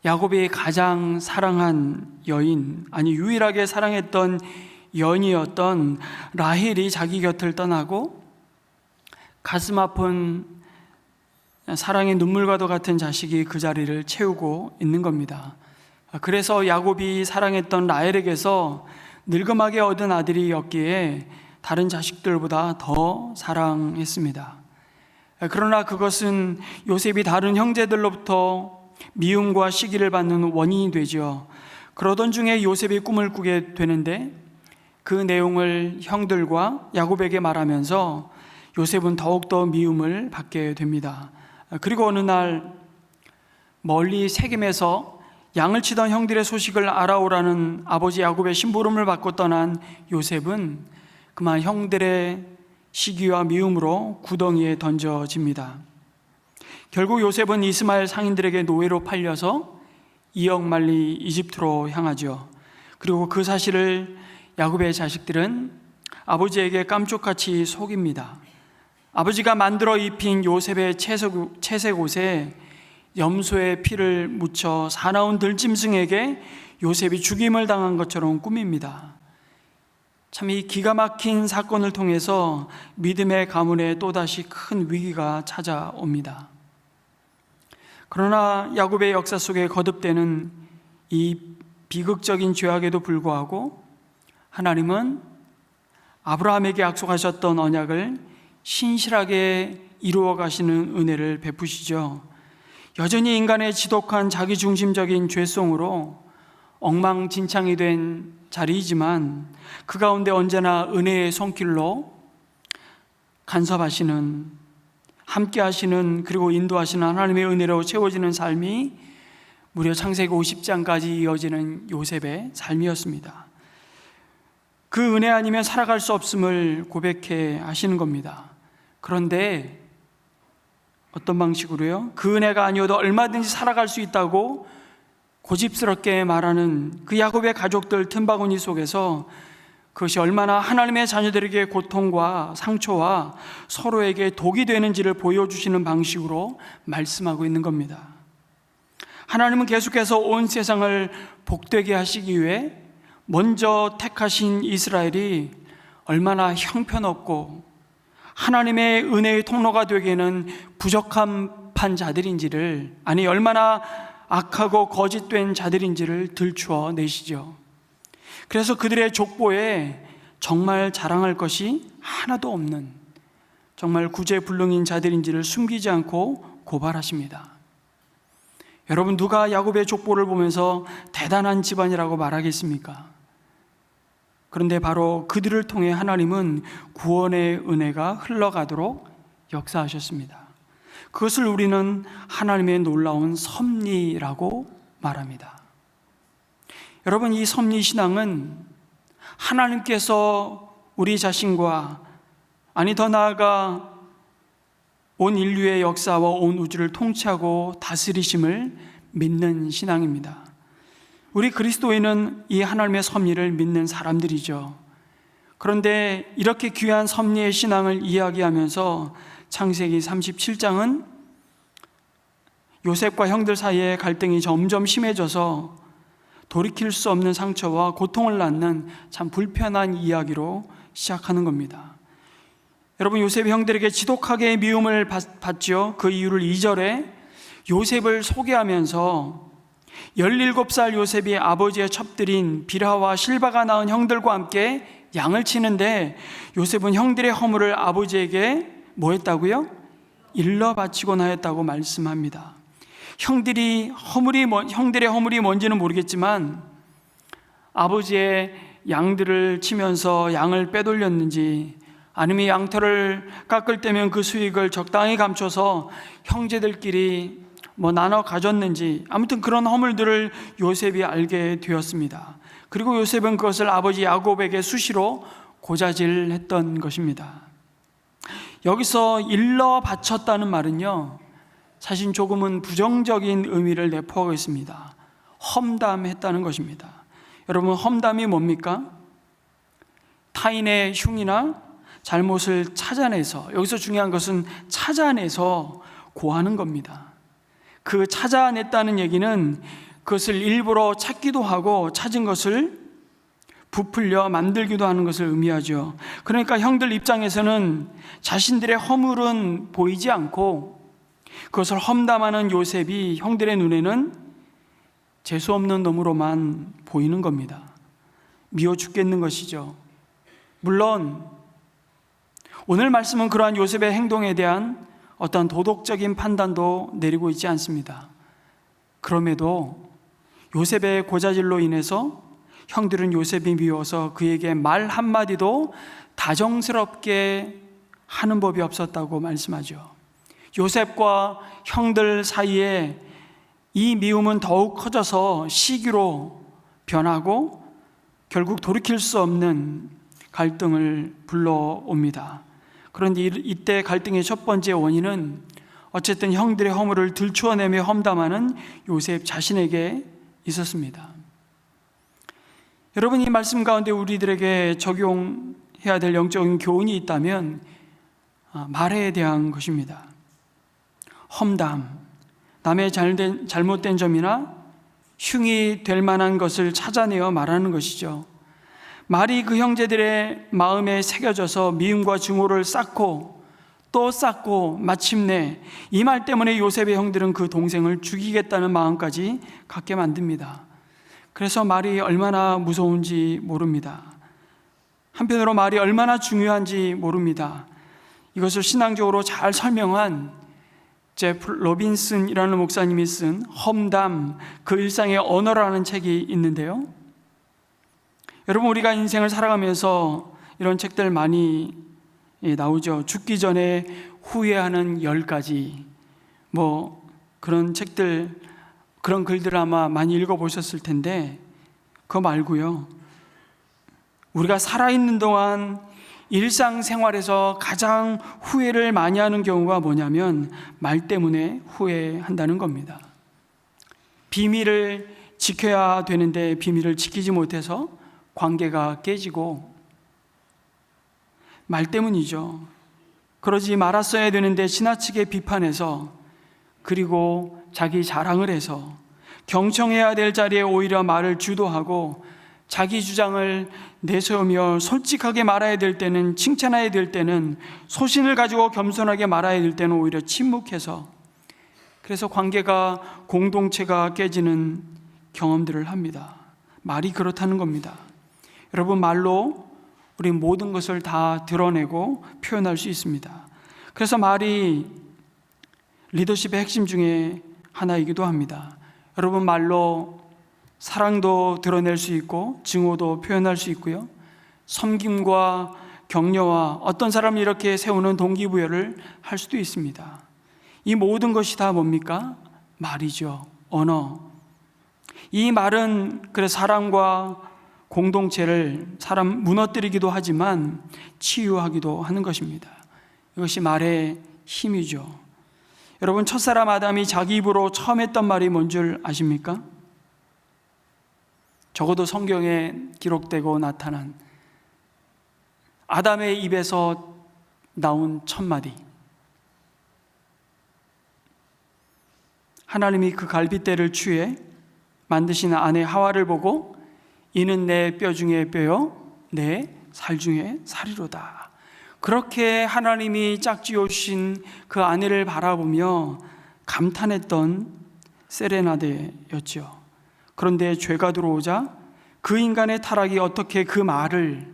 Speaker 7: 야곱이 가장 사랑한 여인, 아니 유일하게 사랑했던 여인이었던 라헬이 자기 곁을 떠나고 가슴 아픈 사랑의 눈물과도 같은 자식이 그 자리를 채우고 있는 겁니다. 그래서 야곱이 사랑했던 라헬에게서 늙음하게 얻은 아들이었기에 다른 자식들보다 더 사랑했습니다. 그러나 그것은 요셉이 다른 형제들로부터 미움과 시기를 받는 원인이 되죠. 그러던 중에 요셉이 꿈을 꾸게 되는데 그 내용을 형들과 야곱에게 말하면서 요셉은 더욱더 미움을 받게 됩니다. 그리고 어느 날 멀리 세겜에서 양을 치던 형들의 소식을 알아오라는 아버지 야곱의 심부름을 받고 떠난 요셉은 그만 형들의 시기와 미움으로 구덩이에 던져집니다. 결국 요셉은 이스마엘 상인들에게 노예로 팔려서 2억 말리 이집트로 향하죠. 그리고 그 사실을 야곱의 자식들은 아버지에게 깜짝같이 속입니다. 아버지가 만들어 입힌 요셉의 채색 옷에 염소의 피를 묻혀 사나운 들짐승에게 요셉이 죽임을 당한 것처럼 꾸밉니다. 참 이 기가 막힌 사건을 통해서 믿음의 가문에 또다시 큰 위기가 찾아옵니다. 그러나 야곱의 역사 속에 거듭되는 이 비극적인 죄악에도 불구하고 하나님은 아브라함에게 약속하셨던 언약을 신실하게 이루어 가시는 은혜를 베푸시죠. 여전히 인간의 지독한 자기중심적인 죄성으로 엉망진창이 된 자리이지만 그 가운데 언제나 은혜의 손길로 간섭하시는, 함께하시는, 그리고 인도하시는 하나님의 은혜로 채워지는 삶이 무려 창세기 50장까지 이어지는 요셉의 삶이었습니다. 그 은혜 아니면 살아갈 수 없음을 고백해 하시는 겁니다. 그런데 어떤 방식으로요? 그 은혜가 아니어도 얼마든지 살아갈 수 있다고 고집스럽게 말하는 그 야곱의 가족들 틈바구니 속에서 그것이 얼마나 하나님의 자녀들에게 고통과 상처와 서로에게 독이 되는지를 보여주시는 방식으로 말씀하고 있는 겁니다. 하나님은 계속해서 온 세상을 복되게 하시기 위해 먼저 택하신 이스라엘이 얼마나 형편없고 하나님의 은혜의 통로가 되기에는 부적합한 자들인지를, 아니 얼마나 악하고 거짓된 자들인지를 들추어 내시죠. 그래서 그들의 족보에 정말 자랑할 것이 하나도 없는 정말 구제불능인 자들인지를 숨기지 않고 고발하십니다. 여러분, 누가 야곱의 족보를 보면서 대단한 집안이라고 말하겠습니까? 그런데 바로 그들을 통해 하나님은 구원의 은혜가 흘러가도록 역사하셨습니다. 그것을 우리는 하나님의 놀라운 섭리라고 말합니다. 여러분, 이 섭리신앙은 하나님께서 우리 자신과, 아니 더 나아가 온 인류의 역사와 온 우주를 통치하고 다스리심을 믿는 신앙입니다. 우리 그리스도인은 이 하나님의 섭리를 믿는 사람들이죠. 그런데 이렇게 귀한 섭리의 신앙을 이야기하면서 창세기 37장은 요셉과 형들 사이의 갈등이 점점 심해져서 돌이킬 수 없는 상처와 고통을 낳는 참 불편한 이야기로 시작하는 겁니다. 여러분, 요셉이 형들에게 지독하게 미움을 받죠. 그 이유를 2절에 요셉을 소개하면서 17살 요셉이 아버지의 첩들인 빌하와 실바가 낳은 형들과 함께 양을 치는데 요셉은 형들의 허물을 아버지에게 뭐 했다고요? 일러 바치곤 하였다고 말씀합니다. 형들의 허물이 뭔지는 모르겠지만 아버지의 양들을 치면서 양을 빼돌렸는지, 아니면 양털을 깎을 때면 그 수익을 적당히 감춰서 형제들끼리 나눠 가졌는지, 아무튼 그런 허물들을 요셉이 알게 되었습니다. 그리고 요셉은 그것을 아버지 야곱에게 수시로 고자질했던 것입니다. 여기서 일러 바쳤다는 말은요, 사실 조금은 부정적인 의미를 내포하고 있습니다. 험담했다는 것입니다. 여러분, 험담이 뭡니까? 타인의 흉이나 잘못을 찾아내서, 여기서 중요한 것은 찾아내서 고하는 겁니다. 그 찾아냈다는 얘기는 그것을 일부러 찾기도 하고 찾은 것을 부풀려 만들기도 하는 것을 의미하죠. 그러니까 형들 입장에서는 자신들의 허물은 보이지 않고 그것을 험담하는 요셉이 형들의 눈에는 재수없는 놈으로만 보이는 겁니다. 미워 죽겠는 것이죠. 물론 오늘 말씀은 그러한 요셉의 행동에 대한 어떤 도덕적인 판단도 내리고 있지 않습니다. 그럼에도 요셉의 고자질로 인해서 형들은 요셉이 미워서 그에게 말 한마디도 다정스럽게 하는 법이 없었다고 말씀하죠. 요셉과 형들 사이에 이 미움은 더욱 커져서 시기로 변하고 결국 돌이킬 수 없는 갈등을 불러옵니다. 그런데 이때 갈등의 첫 번째 원인은 어쨌든 형들의 허물을 들추어내며 험담하는 요셉 자신에게 있었습니다. 여러분, 이 말씀 가운데 우리들에게 적용해야 될 영적인 교훈이 있다면 말에 대한 것입니다. 험담, 남의 잘못된 점이나 흉이 될 만한 것을 찾아내어 말하는 것이죠. 말이 그 형제들의 마음에 새겨져서 미움과 증오를 쌓고 또 쌓고 마침내 이 말 때문에 요셉의 형들은 그 동생을 죽이겠다는 마음까지 갖게 만듭니다. 그래서 말이 얼마나 무서운지 모릅니다. 한편으로 말이 얼마나 중요한지 모릅니다. 이것을 신앙적으로 잘 설명한 제프 로빈슨이라는 목사님이 쓴 험담, 그 일상의 언어라는 책이 있는데요. 여러분, 우리가 인생을 살아가면서 이런 책들 많이 나오죠. 죽기 전에 후회하는 10가지, 그런 책들, 그런 글들 아마 많이 읽어보셨을 텐데, 그거 말고요, 우리가 살아있는 동안 일상생활에서 가장 후회를 많이 하는 경우가 뭐냐면 말 때문에 후회한다는 겁니다. 비밀을 지켜야 되는데 비밀을 지키지 못해서 관계가 깨지고, 말 때문이죠. 그러지 말았어야 되는데 지나치게 비판해서, 그리고 자기 자랑을 해서 경청해야 될 자리에 오히려 말을 주도하고 자기 주장을 내세우며 솔직하게 말해야 될 때는 칭찬해야 될 때는, 소신을 가지고 겸손하게 말해야 될 때는 오히려 침묵해서, 그래서 관계가, 공동체가 깨지는 경험들을 합니다. 말이 그렇다는 겁니다. 여러분, 말로 우리 모든 것을 다 드러내고 표현할 수 있습니다. 그래서 말이 리더십의 핵심 중에 하나이기도 합니다. 여러분, 말로 사랑도 드러낼 수 있고 증오도 표현할 수 있고요, 섬김과 격려와 어떤 사람을 이렇게 세우는 동기부여를 할 수도 있습니다. 이 모든 것이 다 뭡니까? 말이죠. 언어. 이 말은 그래 사람과 공동체를 사람 무너뜨리기도 하지만 치유하기도 하는 것입니다. 이것이 말의 힘이죠. 여러분, 첫사람 아담이 자기 입으로 처음 했던 말이 뭔 줄 아십니까? 적어도 성경에 기록되고 나타난 아담의 입에서 나온 첫 마디. 하나님이 그 갈빗대를 취해 만드신 아내 하와를 보고 이는 내 뼈 중에 뼈요 내 살 중에 살이로다. 그렇게 하나님이 짝지어 주신 그 아내를 바라보며 감탄했던 세레나데였죠. 그런데 죄가 들어오자 그 인간의 타락이 어떻게 그 말을,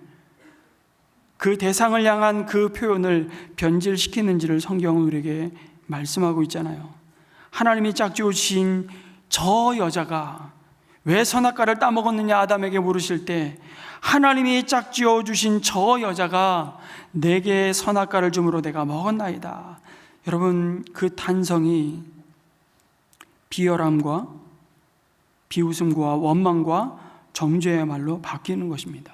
Speaker 7: 그 대상을 향한 그 표현을 변질시키는지를 성경은 우리에게 말씀하고 있잖아요. 하나님이 짝지어 주신 저 여자가 왜 선악과를 따먹었느냐 아담에게 물으실 때, 하나님이 짝지어 주신 저 여자가 내게 선악과를 주므로 내가 먹었나이다. 여러분, 그 탄성이 비열함과 비웃음과 원망과 정죄의 말로 바뀌는 것입니다.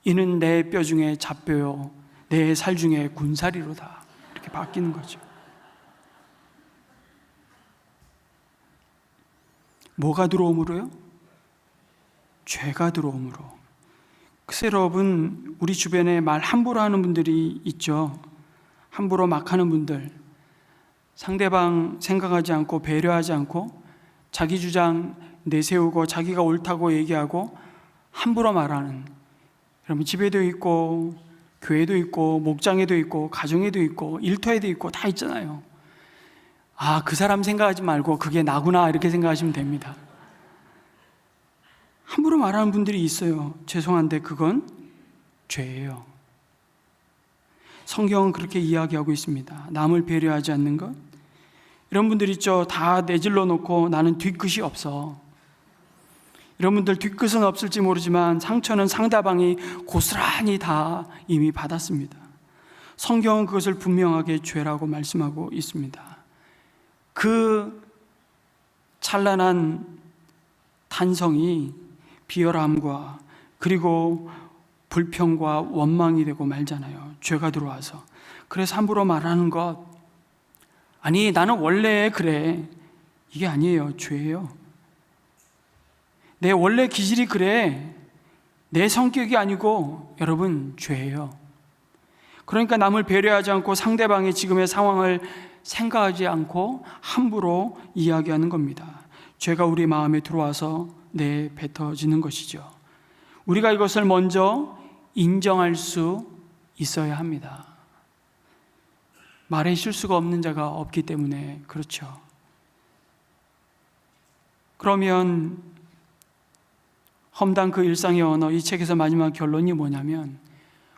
Speaker 7: 이는 내 뼈 중에 잡뼈요 내 살 중에 군살이로다. 이렇게 바뀌는 거죠. 뭐가 들어옴으로요? 죄가 들어옴으로. 글쎄 여러분, 우리 주변에 말 함부로 하는 분들이 있죠. 함부로 막 하는 분들, 상대방 생각하지 않고 배려하지 않고 자기 주장 내세우고 자기가 옳다고 얘기하고 함부로 말하는, 여러분 집에도 있고 교회도 있고 목장에도 있고 가정에도 있고 일터에도 있고 다 있잖아요. 그 사람 생각하지 말고 그게 나구나 이렇게 생각하시면 됩니다. 함부로 말하는 분들이 있어요. 죄송한데 그건 죄예요. 성경은 그렇게 이야기하고 있습니다. 남을 배려하지 않는 것. 이런 분들 있죠. 다 내질러 놓고 나는 뒤끝이 없어. 여러분들 뒤끝은 없을지 모르지만 상처는 상대방이 고스란히 다 이미 받았습니다. 성경은 그것을 분명하게 죄라고 말씀하고 있습니다. 그 찬란한 탄성이 비열함과 그리고 불평과 원망이 되고 말잖아요. 죄가 들어와서. 그래서 함부로 말하는 것, 아니 나는 원래 그래, 이게 아니에요. 죄예요. 내 원래 기질이 그래, 내 성격이 아니고 여러분 죄예요. 그러니까 남을 배려하지 않고 상대방의 지금의 상황을 생각하지 않고 함부로 이야기하는 겁니다. 죄가 우리 마음에 들어와서 내뱉어지는 것이죠. 우리가 이것을 먼저 인정할 수 있어야 합니다. 말에 실수가 없는 자가 없기 때문에 그렇죠. 그러면 험담 그 일상의 언어, 이 책에서 마지막 결론이 뭐냐면,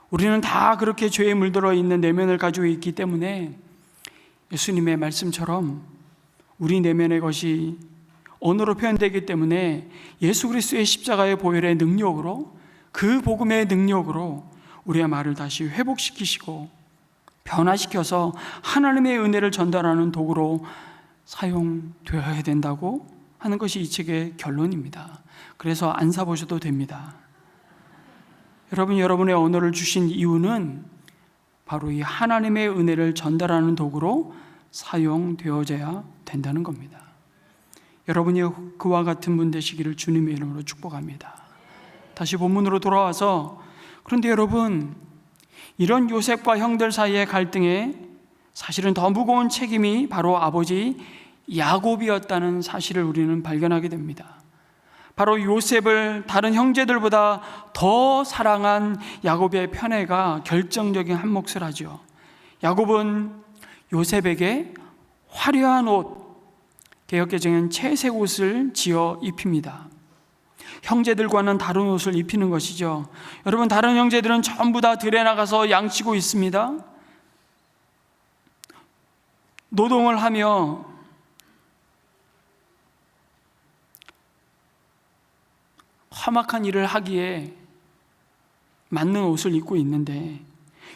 Speaker 7: 우리는 다 그렇게 죄에 물들어 있는 내면을 가지고 있기 때문에 예수님의 말씀처럼 우리 내면의 것이 언어로 표현되기 때문에 예수 그리스도의 십자가의 보혈의 능력으로, 그 복음의 능력으로 우리의 말을 다시 회복시키시고 변화시켜서 하나님의 은혜를 전달하는 도구로 사용되어야 된다고 하는 것이 이 책의 결론입니다. 그래서 안 사보셔도 됩니다. 여러분의 언어를 주신 이유는 바로 이 하나님의 은혜를 전달하는 도구로 사용되어져야 된다는 겁니다. 여러분이 그와 같은 분 되시기를 주님의 이름으로 축복합니다. 다시 본문으로 돌아와서, 그런데 여러분, 이런 요셉과 형들 사이의 갈등에 사실은 더 무거운 책임이 바로 아버지 야곱이었다는 사실을 우리는 발견하게 됩니다. 바로 요셉을 다른 형제들보다 더 사랑한 야곱의 편애가 결정적인 한 몫을 하죠. 야곱은 요셉에게 화려한 옷, 개역개정엔 채색 옷을 지어 입힙니다. 형제들과는 다른 옷을 입히는 것이죠. 여러분, 다른 형제들은 전부 다 들에 나가서 양치고 있습니다. 노동을 하며 험악한 일을 하기에 맞는 옷을 입고 있는데,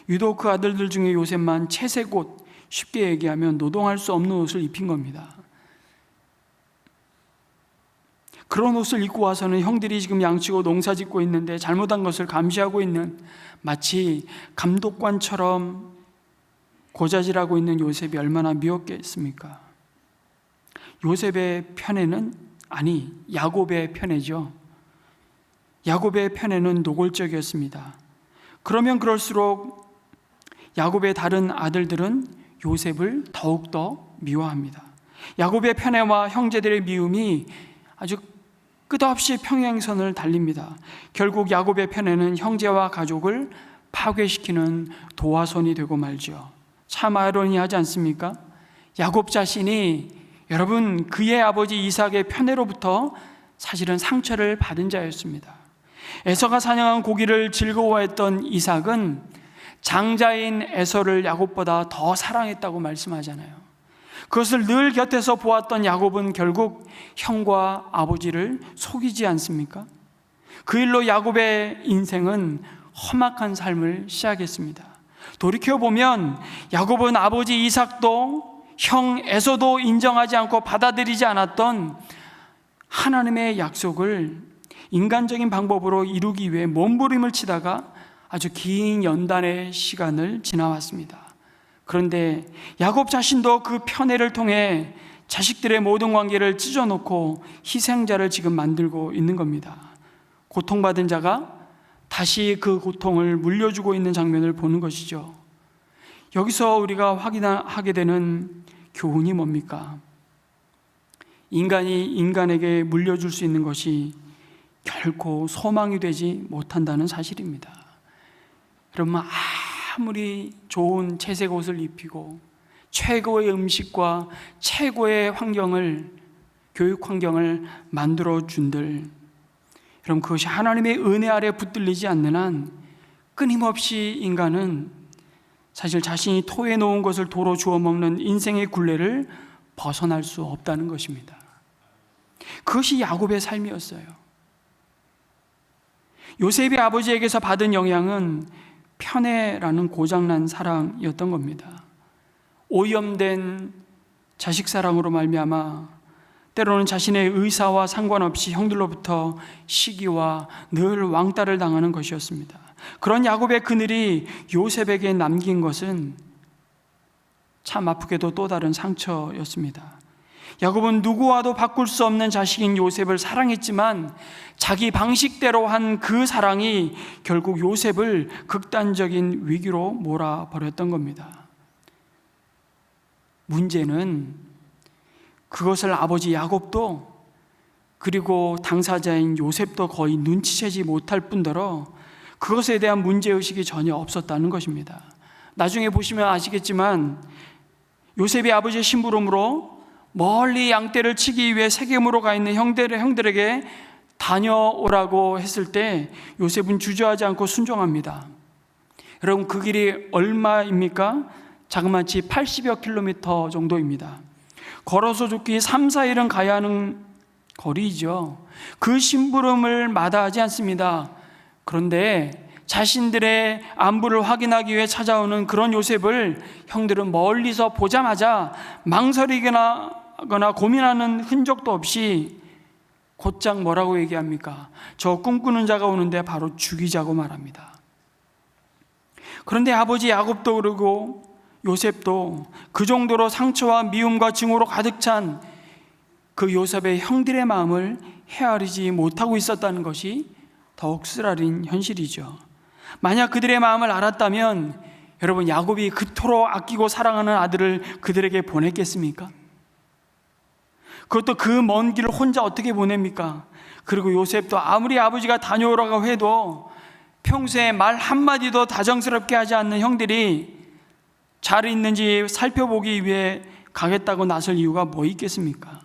Speaker 7: 유독 그 아들들 중에 요셉만 채색 옷, 쉽게 얘기하면 노동할 수 없는 옷을 입힌 겁니다. 그런 옷을 입고 와서는 형들이 지금 양치고 농사 짓고 있는데 잘못한 것을 감시하고 있는, 마치 감독관처럼 고자질하고 있는 요셉이 얼마나 미웠겠습니까? 요셉의 편애는, 아니 야곱의 편애죠. 야곱의 편애는 노골적이었습니다. 그러면 그럴수록 야곱의 다른 아들들은 요셉을 더욱더 미워합니다. 야곱의 편애와 형제들의 미움이 아주 끝없이 평행선을 달립니다. 결국 야곱의 편애는 형제와 가족을 파괴시키는 도화선이 되고 말죠. 참 아이러니하지 않습니까? 야곱 자신이, 여러분, 그의 아버지 이삭의 편애로부터 사실은 상처를 받은 자였습니다. 에서가 사냥한 고기를 즐거워했던 이삭은 장자인 에서를 야곱보다 더 사랑했다고 말씀하잖아요. 그것을 늘 곁에서 보았던 야곱은 결국 형과 아버지를 속이지 않습니까? 그 일로 야곱의 인생은 험악한 삶을 시작했습니다. 돌이켜보면 야곱은 아버지 이삭도 형 에서도 인정하지 않고 받아들이지 않았던 하나님의 약속을 인간적인 방법으로 이루기 위해 몸부림을 치다가 아주 긴 연단의 시간을 지나왔습니다. 그런데 야곱 자신도 그 편애를 통해 자식들의 모든 관계를 찢어놓고 희생자를 지금 만들고 있는 겁니다. 고통받은 자가 다시 그 고통을 물려주고 있는 장면을 보는 것이죠. 여기서 우리가 확인하게 되는 교훈이 뭡니까? 인간이 인간에게 물려줄 수 있는 것이 결코 소망이 되지 못한다는 사실입니다. 여러분, 아무리 좋은 채색 옷을 입히고 최고의 음식과 최고의 환경을, 교육 환경을 만들어 준들, 여러분, 그것이 하나님의 은혜 아래 붙들리지 않는 한 끊임없이 인간은 사실 자신이 토해 놓은 것을 도로 주워 먹는 인생의 굴레를 벗어날 수 없다는 것입니다. 그것이 야곱의 삶이었어요. 요셉이 아버지에게서 받은 영향은 편애라는 고장난 사랑이었던 겁니다. 오염된 자식 사랑으로 말미암아 때로는 자신의 의사와 상관없이 형들로부터 시기와 늘 왕따를 당하는 것이었습니다. 그런 야곱의 그늘이 요셉에게 남긴 것은 참 아프게도 또 다른 상처였습니다. 야곱은 누구와도 바꿀 수 없는 자식인 요셉을 사랑했지만 자기 방식대로 한 그 사랑이 결국 요셉을 극단적인 위기로 몰아버렸던 겁니다. 문제는 그것을 아버지 야곱도 그리고 당사자인 요셉도 거의 눈치채지 못할 뿐더러 그것에 대한 문제의식이 전혀 없었다는 것입니다. 나중에 보시면 아시겠지만 요셉이 아버지의 심부름으로 멀리 양떼를 치기 위해 세겜으로 가 있는 형들에게 다녀오라고 했을 때 요셉은 주저하지 않고 순종합니다. 여러분, 그 길이 얼마입니까? 자그마치 80여 킬로미터 정도입니다. 걸어서 좋기 3, 4일은 가야 하는 거리이죠. 그 심부름을 마다하지 않습니다. 그런데 자신들의 안부를 확인하기 위해 찾아오는 그런 요셉을 형들은 멀리서 보자마자 망설이거나 고민하는 흔적도 없이 곧장 뭐라고 얘기합니까? 저 꿈꾸는 자가 오는데 바로 죽이자고 말합니다. 그런데 아버지 야곱도 그러고 요셉도 그 정도로 상처와 미움과 증오로 가득 찬 그 요셉의 형들의 마음을 헤아리지 못하고 있었다는 것이 더욱 쓰라린 현실이죠. 만약 그들의 마음을 알았다면 여러분, 야곱이 그토록 아끼고 사랑하는 아들을 그들에게 보냈겠습니까? 그것도 그 먼 길을 혼자 어떻게 보냅니까? 그리고 요셉도 아무리 아버지가 다녀오라고 해도 평소에 말 한마디도 다정스럽게 하지 않는 형들이 잘 있는지 살펴보기 위해 가겠다고 나설 이유가 뭐 있겠습니까?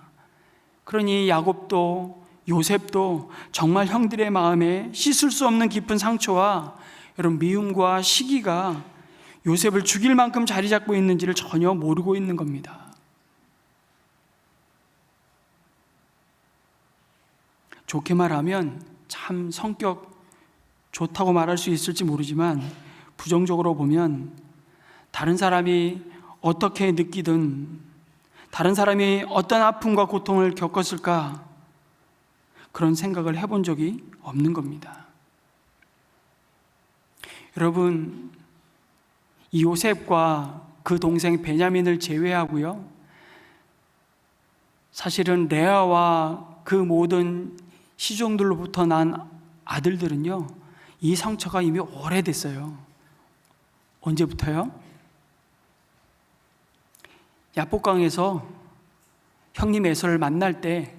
Speaker 7: 그러니 야곱도 요셉도 정말 형들의 마음에 씻을 수 없는 깊은 상처와 여러분 미움과 시기가 요셉을 죽일 만큼 자리 잡고 있는지를 전혀 모르고 있는 겁니다. 좋게 말하면 참 성격 좋다고 말할 수 있을지 모르지만 부정적으로 보면 다른 사람이 어떻게 느끼든 다른 사람이 어떤 아픔과 고통을 겪었을까 그런 생각을 해본 적이 없는 겁니다. 여러분, 이 요셉과 그 동생 베냐민을 제외하고요, 사실은 레아와 그 모든 시종들로부터 난 아들들은요, 이 상처가 이미 오래됐어요. 언제부터요? 야복강에서 형님 에서를 만날 때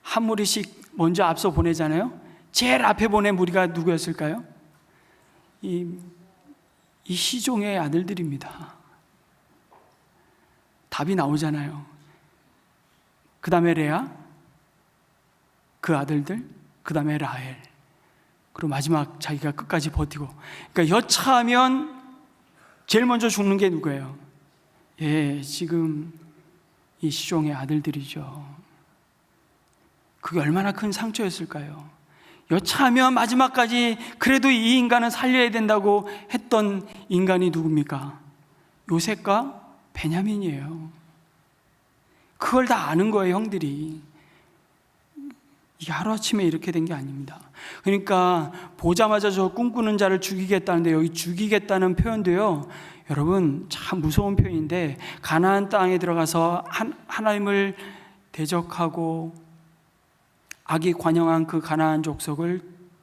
Speaker 7: 한 무리씩 먼저 앞서 보내잖아요. 제일 앞에 보낸 무리가 누구였을까요? 이 시종의 아들들입니다. 답이 나오잖아요. 그 다음에 레아, 그 아들들, 그 다음에 라헬, 그리고 마지막 자기가 끝까지 버티고. 그러니까 여차하면 제일 먼저 죽는 게 누구예요? 예, 지금 이 시종의 아들들이죠. 그게 얼마나 큰 상처였을까요? 여차하면 마지막까지 그래도 이 인간은 살려야 된다고 했던 인간이 누굽니까? 요셉과 베냐민이에요. 그걸 다 아는 거예요, 형들이. 이게 하루아침에 이렇게 된 게 아닙니다. 그러니까 보자마자 저 꿈꾸는 자를 죽이겠다는데, 여기 죽이겠다는 표현도요, 여러분 참 무서운 표현인데, 가나안 땅에 들어가서 하나님을 대적하고 악이 관영한 그 가나안 족속을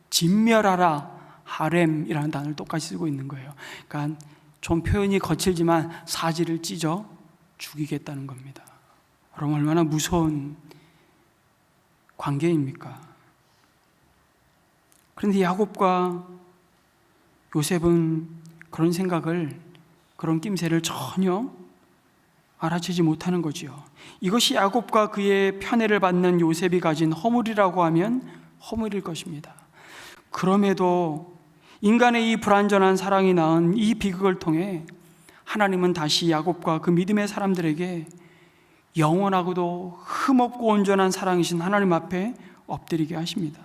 Speaker 7: 진멸하라, 하렘이라는 단어를 똑같이 쓰고 있는 거예요. 그러니까 좀 표현이 거칠지만 사지를 찢어 죽이겠다는 겁니다. 여러분, 얼마나 무서운 관계입니까? 그런데 야곱과 요셉은 그런 생각을, 그런 낌새를 전혀 알아채지 못하는 거지요. 이것이 야곱과 그의 편애를 받는 요셉이 가진 허물이라고 하면 허물일 것입니다. 그럼에도 인간의 이 불완전한 사랑이 낳은 이 비극을 통해 하나님은 다시 야곱과 그 믿음의 사람들에게 영원하고도 흠없고 온전한 사랑이신 하나님 앞에 엎드리게 하십니다.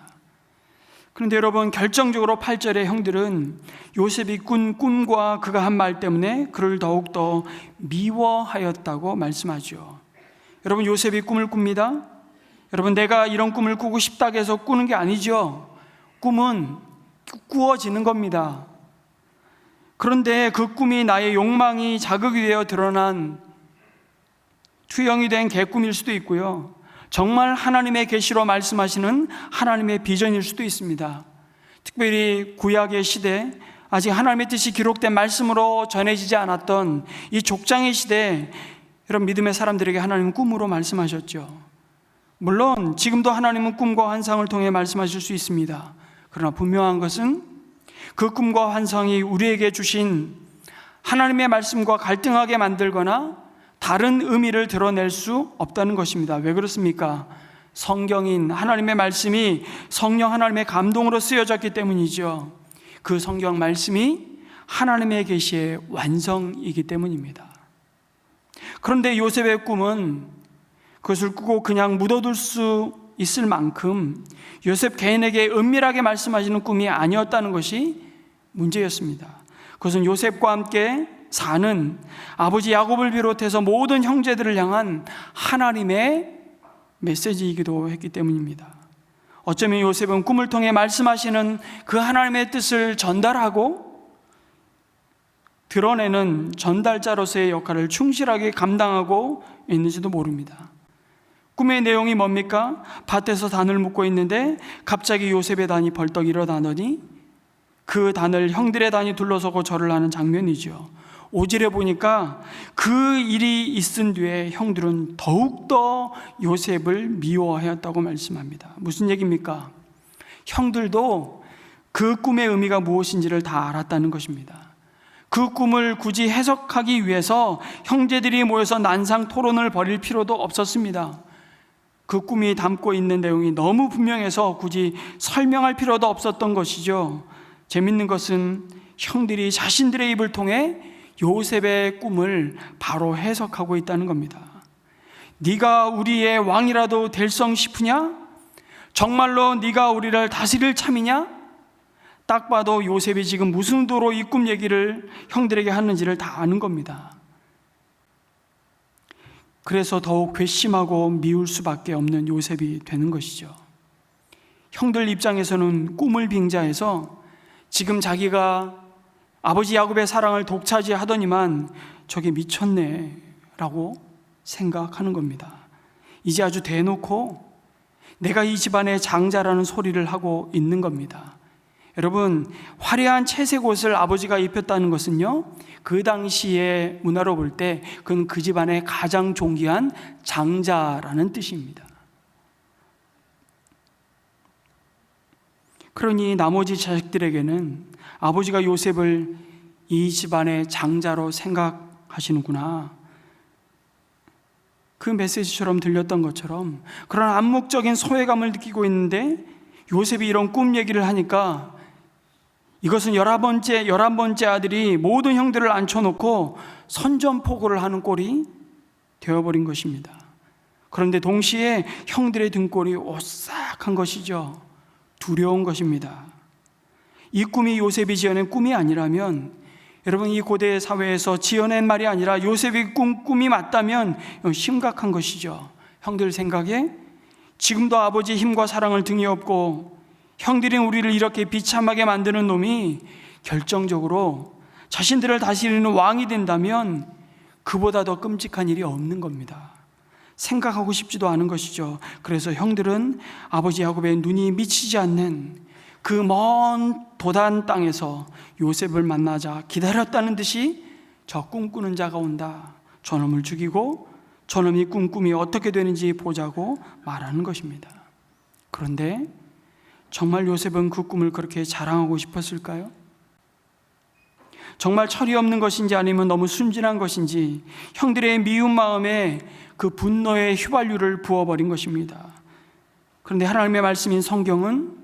Speaker 7: 그런데 여러분, 결정적으로 8절의 형들은 요셉이 꾼 꿈과 그가 한 말 때문에 그를 더욱더 미워하였다고 말씀하죠. 여러분, 요셉이 꿈을 꿉니다. 여러분, 내가 이런 꿈을 꾸고 싶다고 해서 꾸는 게 아니죠. 꿈은 꾸어지는 겁니다. 그런데 그 꿈이 나의 욕망이 자극이 되어 드러난 투영이 된 개꿈일 수도 있고요, 정말 하나님의 계시로 말씀하시는 하나님의 비전일 수도 있습니다. 특별히 구약의 시대, 아직 하나님의 뜻이 기록된 말씀으로 전해지지 않았던 이 족장의 시대에 여러분, 믿음의 사람들에게 하나님은 꿈으로 말씀하셨죠. 물론 지금도 하나님은 꿈과 환상을 통해 말씀하실 수 있습니다. 그러나 분명한 것은 그 꿈과 환상이 우리에게 주신 하나님의 말씀과 갈등하게 만들거나 다른 의미를 드러낼 수 없다는 것입니다. 왜 그렇습니까? 성경인 하나님의 말씀이 성령 하나님의 감동으로 쓰여졌기 때문이죠. 그 성경 말씀이 하나님의 계시의 완성이기 때문입니다. 그런데 요셉의 꿈은 그것을 꾸고 그냥 묻어둘 수 있을 만큼 요셉 개인에게 은밀하게 말씀하시는 꿈이 아니었다는 것이 문제였습니다. 그것은 요셉과 함께 사는 아버지 야곱을 비롯해서 모든 형제들을 향한 하나님의 메시지이기도 했기 때문입니다. 어쩌면 요셉은 꿈을 통해 말씀하시는 그 하나님의 뜻을 전달하고 드러내는 전달자로서의 역할을 충실하게 감당하고 있는지도 모릅니다. 꿈의 내용이 뭡니까? 밭에서 단을 묶고 있는데 갑자기 요셉의 단이 벌떡 일어나더니 그 단을 형들의 단이 둘러서고 절을 하는 장면이죠. 5절에 보니까 그 일이 있은 뒤에 형들은 더욱더 요셉을 미워하였다고 말씀합니다. 무슨 얘기입니까? 형들도 그 꿈의 의미가 무엇인지를 다 알았다는 것입니다. 그 꿈을 굳이 해석하기 위해서 형제들이 모여서 난상 토론을 벌일 필요도 없었습니다. 그 꿈이 담고 있는 내용이 너무 분명해서 굳이 설명할 필요도 없었던 것이죠. 재밌는 것은 형들이 자신들의 입을 통해 요셉의 꿈을 바로 해석하고 있다는 겁니다. 네가 우리의 왕이라도 될성 싶으냐? 정말로 네가 우리를 다스릴 참이냐? 딱 봐도 요셉이 지금 무슨 의도로 이 꿈 얘기를 형들에게 하는지를 다 아는 겁니다. 그래서 더욱 괘씸하고 미울 수밖에 없는 요셉이 되는 것이죠. 형들 입장에서는 꿈을 빙자해서 지금 자기가 아버지 야곱의 사랑을 독차지하더니만 저게 미쳤네 라고 생각하는 겁니다. 이제 아주 대놓고 내가 이 집안의 장자라는 소리를 하고 있는 겁니다. 여러분, 화려한 채색 옷을 아버지가 입혔다는 것은요, 그 당시의 문화로 볼 때 그건 그 집안의 가장 존귀한 장자라는 뜻입니다. 그러니 나머지 자식들에게는 아버지가 요셉을 이 집안의 장자로 생각하시는구나, 그 메시지처럼 들렸던 것처럼 그런 암묵적인 소외감을 느끼고 있는데 요셉이 이런 꿈 얘기를 하니까 이것은 11번째 아들이 모든 형들을 앉혀놓고 선전포고를 하는 꼴이 되어버린 것입니다. 그런데 동시에 형들의 등골이 오싹한 것이죠. 두려운 것입니다. 이 꿈이 요셉이 지어낸 꿈이 아니라면, 여러분, 이 고대 사회에서 지어낸 말이 아니라 요셉이 꿈이 맞다면 심각한 것이죠. 형들 생각에 지금도 아버지의 힘과 사랑을 등에 업고 형들이 우리를 이렇게 비참하게 만드는 놈이 결정적으로 자신들을 다스리는 왕이 된다면 그보다 더 끔찍한 일이 없는 겁니다. 생각하고 싶지도 않은 것이죠. 그래서 형들은 아버지 야곱의 눈이 미치지 않는 그 먼 도단 땅에서 요셉을 만나자 기다렸다는 듯이 저 꿈꾸는 자가 온다, 저놈을 죽이고 저놈이 꿈이 어떻게 되는지 보자고 말하는 것입니다. 그런데 정말 요셉은 그 꿈을 그렇게 자랑하고 싶었을까요? 정말 철이 없는 것인지 아니면 너무 순진한 것인지 형들의 미운 마음에 그 분노의 휘발유를 부어버린 것입니다. 그런데 하나님의 말씀인 성경은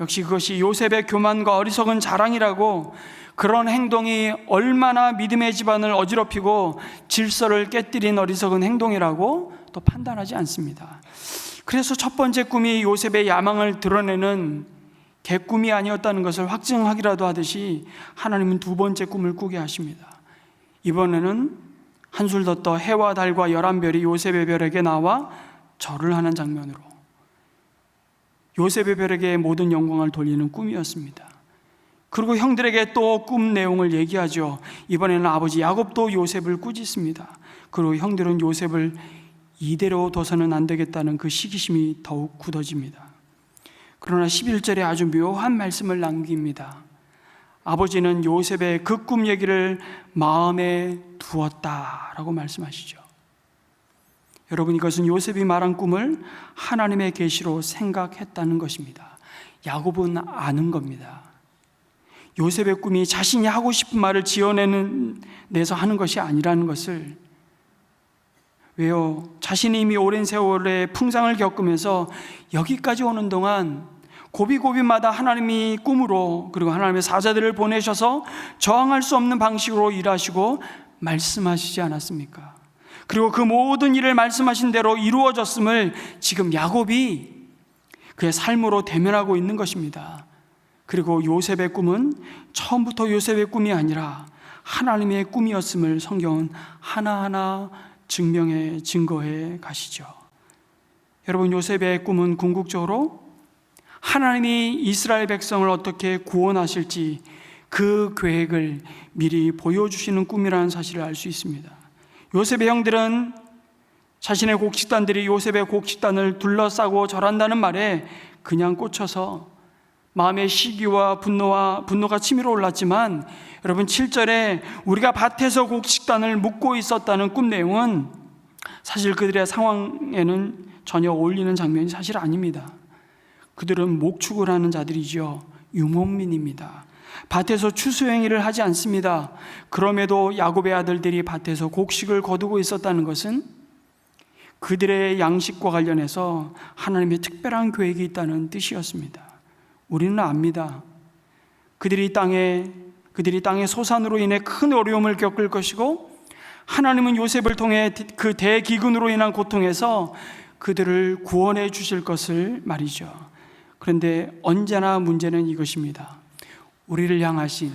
Speaker 7: 역시 그것이 요셉의 교만과 어리석은 자랑이라고, 그런 행동이 얼마나 믿음의 집안을 어지럽히고 질서를 깨뜨린 어리석은 행동이라고 또 판단하지 않습니다. 그래서 첫 번째 꿈이 요셉의 야망을 드러내는 개꿈이 아니었다는 것을 확증하기라도 하듯이 하나님은 두 번째 꿈을 꾸게 하십니다. 이번에는 한술 더 떠 해와 달과 11별이 요셉의 별에게 나와 절을 하는 장면으로 요셉의 별에게 모든 영광을 돌리는 꿈이었습니다. 그리고 형들에게 또 꿈 내용을 얘기하죠. 이번에는 아버지 야곱도 요셉을 꾸짖습니다. 그리고 형들은 요셉을 이대로 둬서는 안 되겠다는 그 시기심이 더욱 굳어집니다. 그러나 11절에 아주 묘한 말씀을 남깁니다. 아버지는 요셉의 그 꿈 얘기를 마음에 두었다라고 말씀하시죠. 여러분, 이것은 요셉이 말한 꿈을 하나님의 계시로 생각했다는 것입니다. 야곱은 아는 겁니다. 요셉의 꿈이 자신이 하고 싶은 말을 지어내서 하는 것이 아니라는 것을. 왜요? 자신이 이미 오랜 세월의 풍상을 겪으면서 여기까지 오는 동안 고비고비마다 하나님이 꿈으로 그리고 하나님의 사자들을 보내셔서 저항할 수 없는 방식으로 일하시고 말씀하시지 않았습니까? 그리고 그 모든 일을 말씀하신 대로 이루어졌음을 지금 야곱이 그의 삶으로 대면하고 있는 것입니다. 그리고 요셉의 꿈은 처음부터 요셉의 꿈이 아니라 하나님의 꿈이었음을 성경은 하나하나 증명해 증거해 가시죠. 여러분, 요셉의 꿈은 궁극적으로 하나님이 이스라엘 백성을 어떻게 구원하실지 그 계획을 미리 보여주시는 꿈이라는 사실을 알 수 있습니다. 요셉의 형들은 자신의 곡식단들이 요셉의 곡식단을 둘러싸고 절한다는 말에 그냥 꽂혀서 마음의 시기와 분노가 치밀어 올랐지만, 여러분 7절에 우리가 밭에서 곡식단을 묶고 있었다는 꿈 내용은 사실 그들의 상황에는 전혀 어울리는 장면이 사실 아닙니다. 그들은 목축을 하는 자들이죠. 유목민입니다. 밭에서 추수행위를 하지 않습니다. 그럼에도 야곱의 아들들이 밭에서 곡식을 거두고 있었다는 것은 그들의 양식과 관련해서 하나님의 특별한 계획이 있다는 뜻이었습니다. 우리는 압니다. 그들이 땅의 소산으로 인해 큰 어려움을 겪을 것이고, 하나님은 요셉을 통해 그 대기근으로 인한 고통에서 그들을 구원해 주실 것을 말이죠. 그런데 언제나 문제는 이것입니다. 우리를 향하신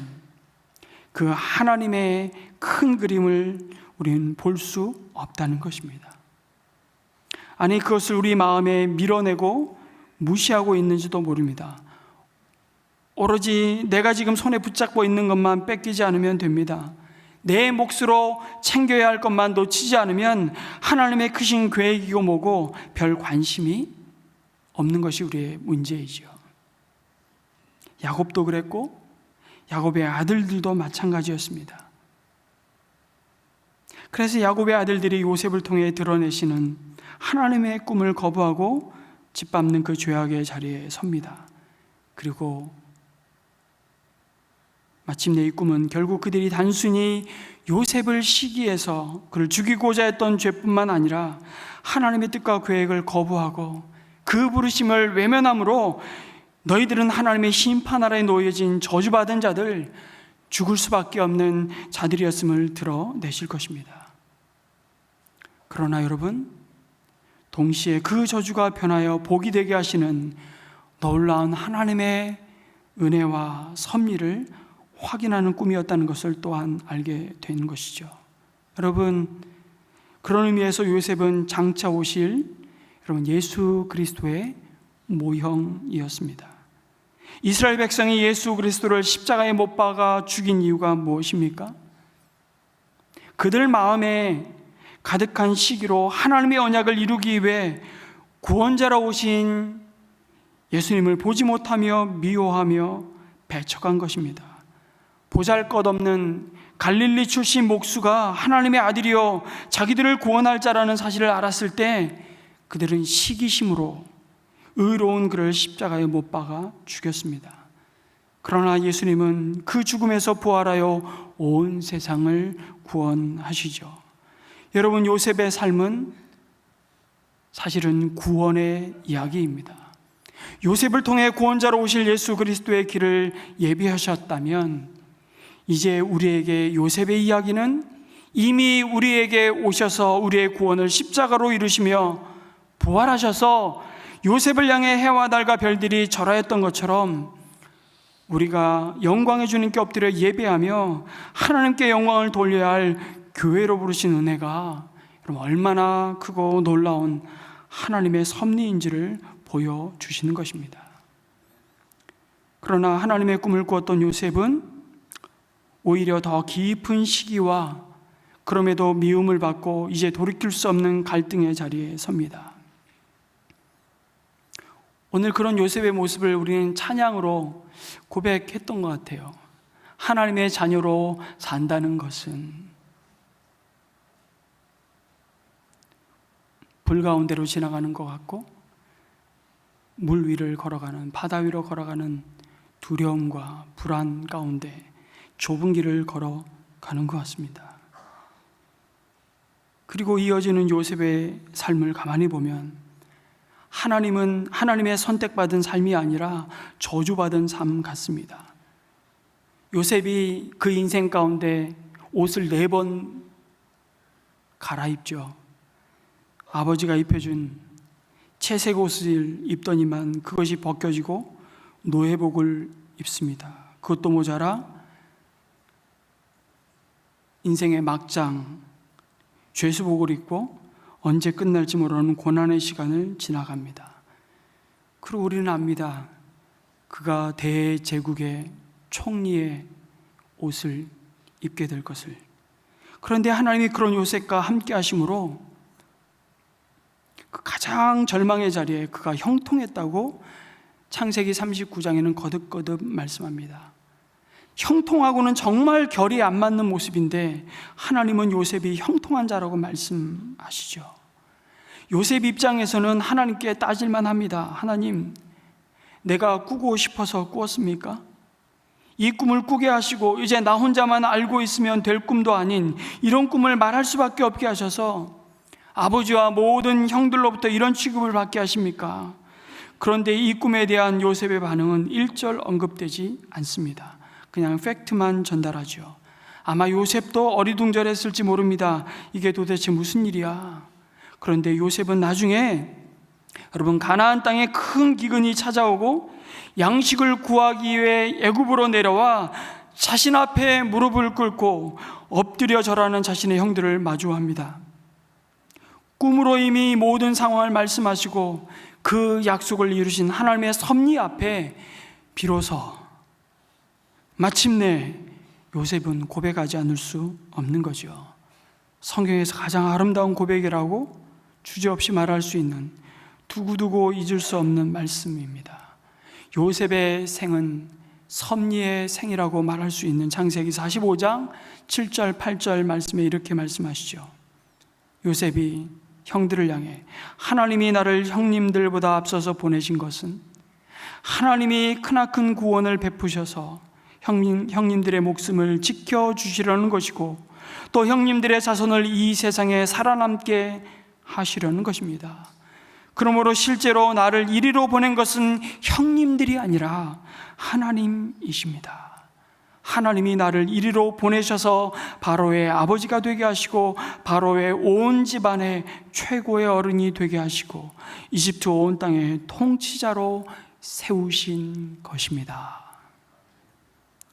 Speaker 7: 그 하나님의 큰 그림을 우리는 볼 수 없다는 것입니다. 아니, 그것을 우리 마음에 밀어내고 무시하고 있는지도 모릅니다. 오로지 내가 지금 손에 붙잡고 있는 것만 뺏기지 않으면 됩니다. 내 몫으로 챙겨야 할 것만 놓치지 않으면 하나님의 크신 계획이고 뭐고 별 관심이 없는 것이 우리의 문제이죠. 야곱도 그랬고 야곱의 아들들도 마찬가지였습니다. 그래서 야곱의 아들들이 요셉을 통해 드러내시는 하나님의 꿈을 거부하고 짓밟는 그 죄악의 자리에 섭니다. 그리고 마침내 이 꿈은 결국 그들이 단순히 요셉을 시기해서 그를 죽이고자 했던 죄뿐만 아니라 하나님의 뜻과 계획을 거부하고 그 부르심을 외면함으로 너희들은 하나님의 심판 아래에 놓여진 저주받은 자들, 죽을 수밖에 없는 자들이었음을 드러내실 것입니다. 그러나 여러분, 동시에 그 저주가 변하여 복이 되게 하시는 놀라운 하나님의 은혜와 섭리를 확인하는 꿈이었다는 것을 또한 알게 된 것이죠. 여러분, 그런 의미에서 요셉은 장차 오실 예수 그리스도의 모형이었습니다. 이스라엘 백성이 예수 그리스도를 십자가에 못 박아 죽인 이유가 무엇입니까? 그들 마음에 가득한 시기로 하나님의 언약을 이루기 위해 구원자로 오신 예수님을 보지 못하며 미워하며 배척한 것입니다. 보잘것없는 갈릴리 출신 목수가 하나님의 아들이요 자기들을 구원할 자라는 사실을 알았을 때 그들은 시기심으로 의로운 그를 십자가에 못 박아 죽였습니다. 그러나 예수님은 그 죽음에서 부활하여 온 세상을 구원하시죠. 여러분, 요셉의 삶은 사실은 구원의 이야기입니다. 요셉을 통해 구원자로 오실 예수 그리스도의 길을 예비하셨다면 이제 우리에게 요셉의 이야기는 이미 우리에게 오셔서 우리의 구원을 십자가로 이루시며 부활하셔서 요셉을 향해 해와 달과 별들이 절하였던 것처럼 우리가 영광의 주님께 엎드려 예배하며 하나님께 영광을 돌려야 할 교회로 부르신 은혜가 여러분 얼마나 크고 놀라운 하나님의 섭리인지를 보여주시는 것입니다. 그러나 하나님의 꿈을 꾸었던 요셉은 오히려 더 깊은 시기와 그럼에도 미움을 받고 이제 돌이킬 수 없는 갈등의 자리에 섭니다. 오늘 그런 요셉의 모습을 우리는 찬양으로 고백했던 것 같아요. 하나님의 자녀로 산다는 것은 불 가운데로 지나가는 것 같고 물 위를 걸어가는, 바다 위로 걸어가는 두려움과 불안 가운데 좁은 길을 걸어가는 것 같습니다. 그리고 이어지는 요셉의 삶을 가만히 보면 하나님은 하나님의 선택받은 삶이 아니라 저주받은 삶 같습니다. 요셉이 그 인생 가운데 옷을 4번 갈아입죠. 아버지가 입혀준 채색 옷을 입더니만 그것이 벗겨지고 노예복을 입습니다. 그것도 모자라 인생의 막장 죄수복을 입고 언제 끝날지 모르는 고난의 시간을 지나갑니다. 그리고 우리는 압니다. 그가 대제국의 총리의 옷을 입게 될 것을. 그런데 하나님이 그런 요셉과 함께 하심으로 그 가장 절망의 자리에 그가 형통했다고 창세기 39장에는 거듭거듭 말씀합니다. 형통하고는 정말 결이 안 맞는 모습인데 하나님은 요셉이 형통한 자라고 말씀하시죠. 요셉 입장에서는 하나님께 따질만 합니다. 하나님, 내가 꾸고 싶어서 꾸었습니까? 이 꿈을 꾸게 하시고 이제 나 혼자만 알고 있으면 될 꿈도 아닌 이런 꿈을 말할 수밖에 없게 하셔서 아버지와 모든 형들로부터 이런 취급을 받게 하십니까? 그런데 이 꿈에 대한 요셉의 반응은 1절 언급되지 않습니다. 그냥 팩트만 전달하죠. 아마 요셉도 어리둥절했을지 모릅니다. 이게 도대체 무슨 일이야? 그런데 요셉은 나중에 여러분 가나안 땅에 큰 기근이 찾아오고 양식을 구하기 위해 애굽으로 내려와 자신 앞에 무릎을 꿇고 엎드려 절하는 자신의 형들을 마주합니다. 꿈으로 이미 모든 상황을 말씀하시고 그 약속을 이루신 하나님의 섭리 앞에 비로소 마침내 요셉은 고백하지 않을 수 없는 거죠. 성경에서 가장 아름다운 고백이라고 주저없이 말할 수 있는 두고두고 잊을 수 없는 말씀입니다. 요셉의 생은 섭리의 생이라고 말할 수 있는 창세기 45장 7절 8절 말씀에 이렇게 말씀하시죠. 요셉이 형들을 향해 하나님이 나를 형님들보다 앞서서 보내신 것은 하나님이 크나큰 구원을 베푸셔서 형님들의 목숨을 지켜주시려는 것이고 또 형님들의 자손을 이 세상에 살아남게 하시려는 것입니다. 그러므로 실제로 나를 이리로 보낸 것은 형님들이 아니라 하나님이십니다. 하나님이 나를 이리로 보내셔서 바로의 아버지가 되게 하시고 바로의 온 집안의 최고의 어른이 되게 하시고 이집트 온 땅의 통치자로 세우신 것입니다.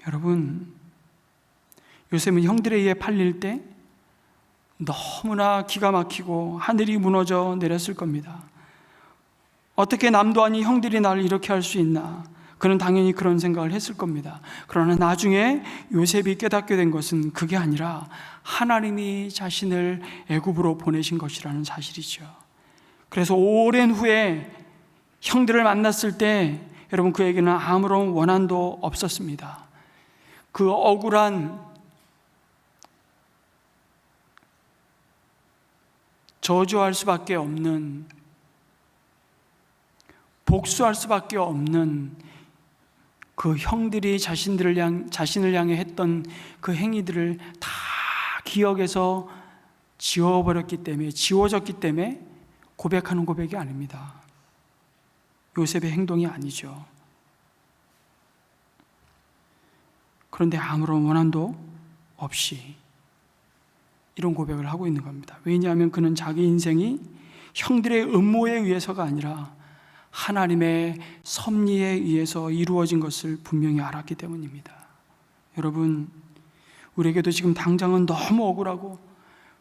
Speaker 7: 여러분, 요셉은 형들에 의해 팔릴 때 너무나 기가 막히고 하늘이 무너져 내렸을 겁니다. 어떻게 남도 아닌 형들이 나를 이렇게 할 수 있나? 그는 당연히 그런 생각을 했을 겁니다. 그러나 나중에 요셉이 깨닫게 된 것은 그게 아니라 하나님이 자신을 애굽으로 보내신 것이라는 사실이죠. 그래서 오랜 후에 형들을 만났을 때 여러분 그에게는 아무런 원한도 없었습니다. 그 억울한 저주할 수밖에 없는 복수할 수밖에 없는 그 형들이 자신을 향해 했던 그 행위들을 다 기억에서 지워졌기 때문에 고백하는 고백이 아닙니다. 요셉의 행동이 아니죠. 그런데 아무런 원한도 없이 이런 고백을 하고 있는 겁니다. 왜냐하면 그는 자기 인생이 형들의 음모에 의해서가 아니라 하나님의 섭리에 의해서 이루어진 것을 분명히 알았기 때문입니다. 여러분, 우리에게도 지금 당장은 너무 억울하고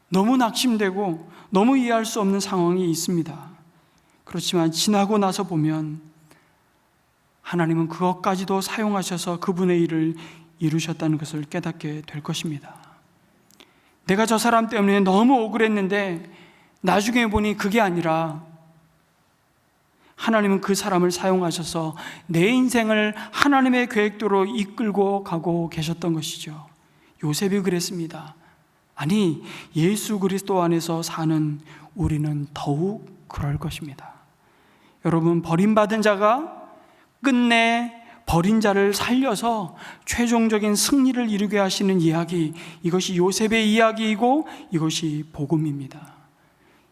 Speaker 7: 너무 낙심되고 너무 이해할 수 없는 상황이 있습니다. 그렇지만 지나고 나서 보면 하나님은 그것까지도 사용하셔서 그분의 일을 이루셨다는 것을 깨닫게 될 것입니다. 내가 저 사람 때문에 너무 억울했는데 나중에 보니 그게 아니라 하나님은 그 사람을 사용하셔서 내 인생을 하나님의 계획대로 이끌고 가고 계셨던 것이죠. 요셉이 그랬습니다. 아니, 예수 그리스도 안에서 사는 우리는 더욱 그럴 것입니다. 여러분, 버림받은 자가 끝내 버린 자를 살려서 최종적인 승리를 이루게 하시는 이야기, 이것이 요셉의 이야기이고 이것이 복음입니다.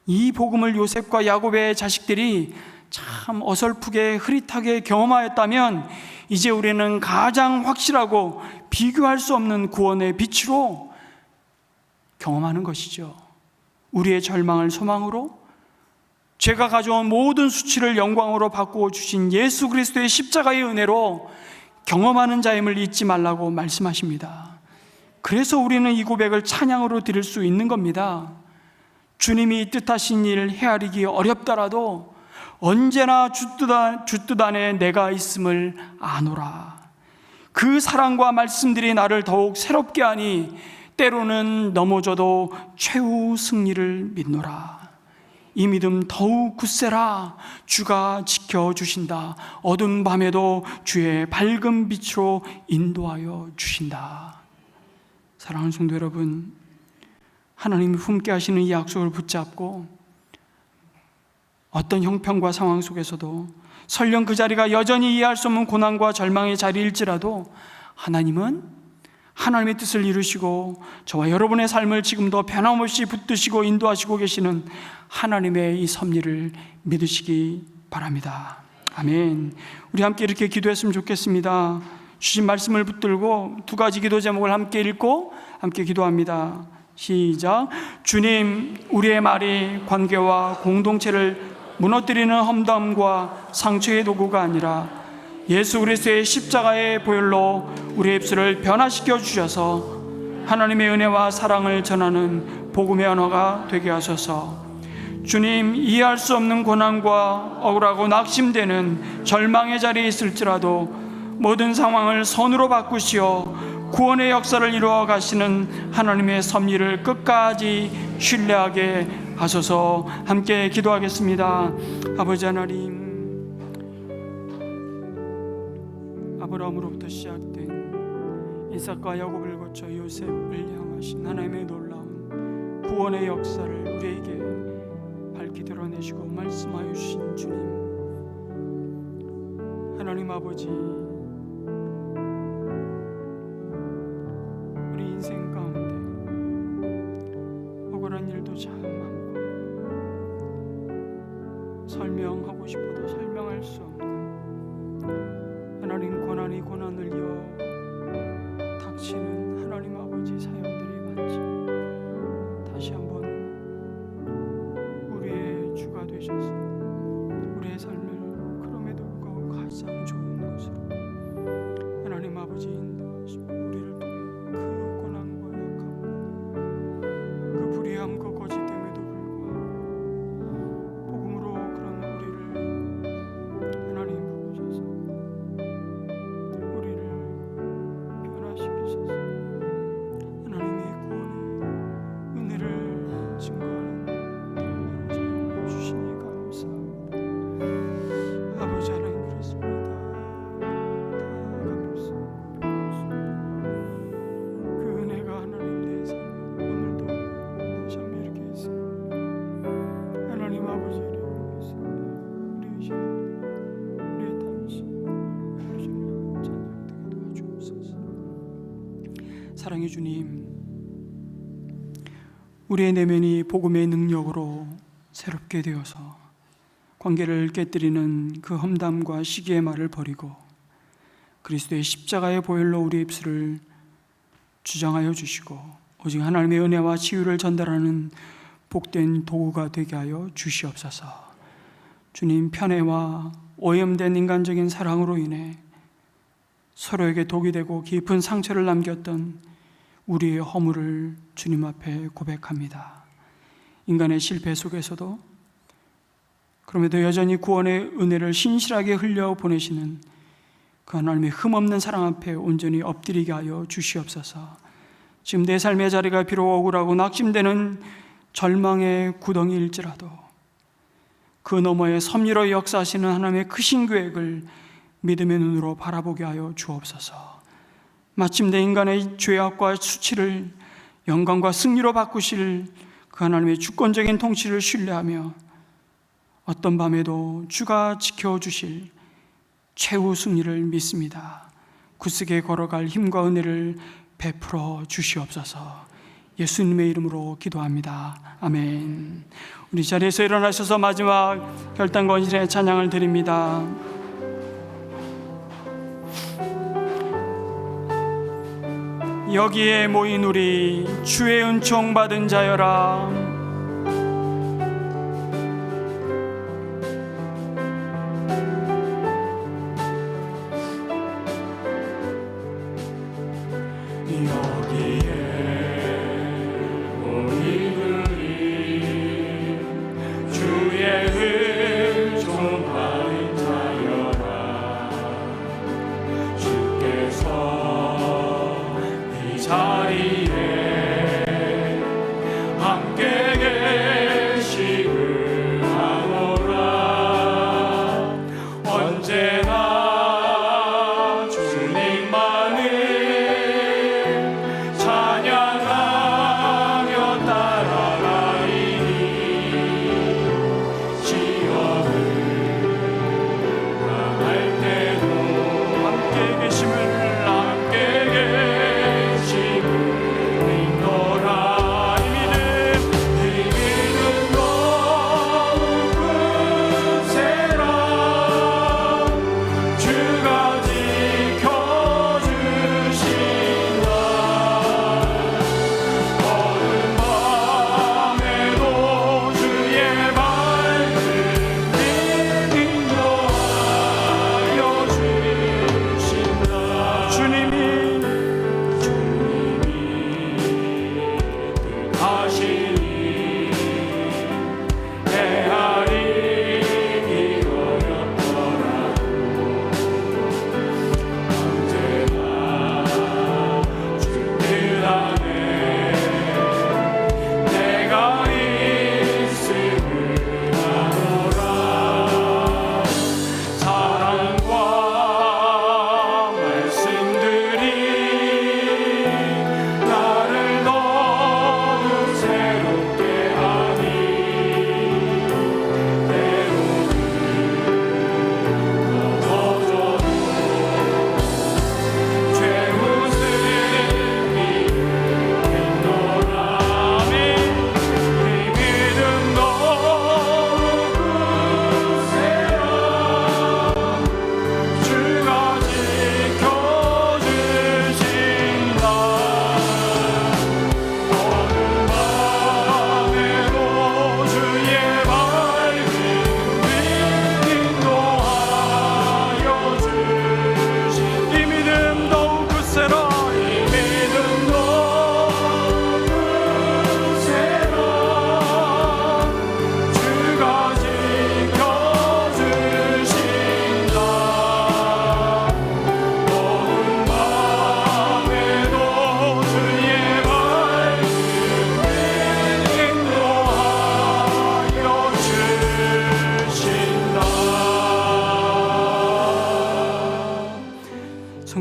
Speaker 7: 이 복음을 요셉과 야곱의 자식들이 참 어설프게 흐릿하게 경험하였다면 이제 우리는 가장 확실하고 비교할 수 없는 구원의 빛으로 경험하는 것이죠. 우리의 절망을 소망으로, 죄가 가져온 모든 수치를 영광으로 바꾸어 주신 예수 그리스도의 십자가의 은혜로 경험하는 자임을 잊지 말라고 말씀하십니다. 그래서 우리는 이 고백을 찬양으로 드릴 수 있는 겁니다. 주님이 뜻하신 일 헤아리기 어렵더라도 언제나 주뜻 안에 내가 있음을 아노라. 그 사랑과 말씀들이 나를 더욱 새롭게 하니 때로는 넘어져도 최후 승리를 믿노라. 이 믿음 더욱 굳세라. 주가 지켜주신다. 어두운 밤에도 주의 밝은 빛으로 인도하여 주신다. 사랑하는 성도 여러분, 하나님이 품게 하시는 이 약속을 붙잡고 어떤 형편과 상황 속에서도 설령 그 자리가 여전히 이해할 수 없는 고난과 절망의 자리일지라도 하나님은 하나님의 뜻을 이루시고 저와 여러분의 삶을 지금도 변함없이 붙드시고 인도하시고 계시는 하나님의 이 섭리를 믿으시기 바랍니다. 아멘. 우리 함께 이렇게 기도했으면 좋겠습니다. 주신 말씀을 붙들고 두 가지 기도 제목을 함께 읽고 함께 기도합니다. 시작. 주님, 우리의 말이 관계와 공동체를 무너뜨리는 험담과 상처의 도구가 아니라 예수 그리스도의 십자가의 보혈로 우리의 입술을 변화시켜 주셔서 하나님의 은혜와 사랑을 전하는 복음의 언어가 되게 하소서. 주님, 이해할 수 없는 고난과 억울하고 낙심되는 절망의 자리에 있을지라도 모든 상황을 선으로 바꾸시어 구원의 역사를 이루어 가시는 하나님의 섭리를 끝까지 신뢰하게 하소서. 함께 기도하겠습니다. 아버지 하나님, 아브라함으로부터 시작된 이삭과 야곱을 거쳐 요셉을 향하신 하나님의 놀라운 구원의 역사를 우리에게 밝히 드러내시고 말씀하여 주신 주님, 하나님 아버지, 우리 인생 가운데 억울한 일도 참 많고 설명하고 싶어도 설명할 수 없는 하나님 고난이 고난을 이어 닥치는 하나님 아버지 사역들이 많지. 다시 한번 우리의 주가 되셔서 우리의 삶을 그럼에도 불구하고 가장 좋은 것으로 하나님 아버지 인도하시고 우리를 통해 그 고난과 약함, 그 불의함, 그 거짓됨에도 불구하고 복음으로 그런 우리를 하나님 부르셔서 우리를 변화시키셔서 하나님의 구원의 은혜를 증거하는 동료로 사용해 주시니 감사합니다. 아버지 하나님, 그렇습니다. 그 은혜가 하나님 내 삶 오늘도 다시 한번 이렇게 있습니다. 하나님 아버지를 위해서 우리의 시간, 우리의 당신, 우리 주님 찬양되게 도와주옵소서. 사랑의 주님, 우리의 내면이 복음의 능력으로 새롭게 되어서 관계를 깨뜨리는 그 험담과 시기의 말을 버리고 그리스도의 십자가의 보혈로 우리의 입술을 주장하여 주시고 오직 하나님의 은혜와 치유를 전달하는 복된 도구가 되게 하여 주시옵소서. 주님, 편애와 오염된 인간적인 사랑으로 인해 서로에게 독이 되고 깊은 상처를 남겼던 우리의 허물을 주님 앞에 고백합니다. 인간의 실패 속에서도 그럼에도 여전히 구원의 은혜를 신실하게 흘려 보내시는 그 하나님의 흠없는 사랑 앞에 온전히 엎드리게 하여 주시옵소서. 지금 내 삶의 자리가 비록 억울하고 낙심되는 절망의 구덩이일지라도 그 너머에 섭리로 역사하시는 하나님의 크신 계획을 믿음의 눈으로 바라보게 하여 주옵소서. 마침내 인간의 죄악과 수치를 영광과 승리로 바꾸실 그 하나님의 주권적인 통치를 신뢰하며 어떤 밤에도 주가 지켜주실 최후 승리를 믿습니다. 굳세게 걸어갈 힘과 은혜를 베풀어 주시옵소서. 예수님의 이름으로 기도합니다. 아멘. 우리 자리에서 일어나셔서 마지막 결단건실의 찬양을 드립니다. 여기에 모인 우리 주의 은총 받은 자여라.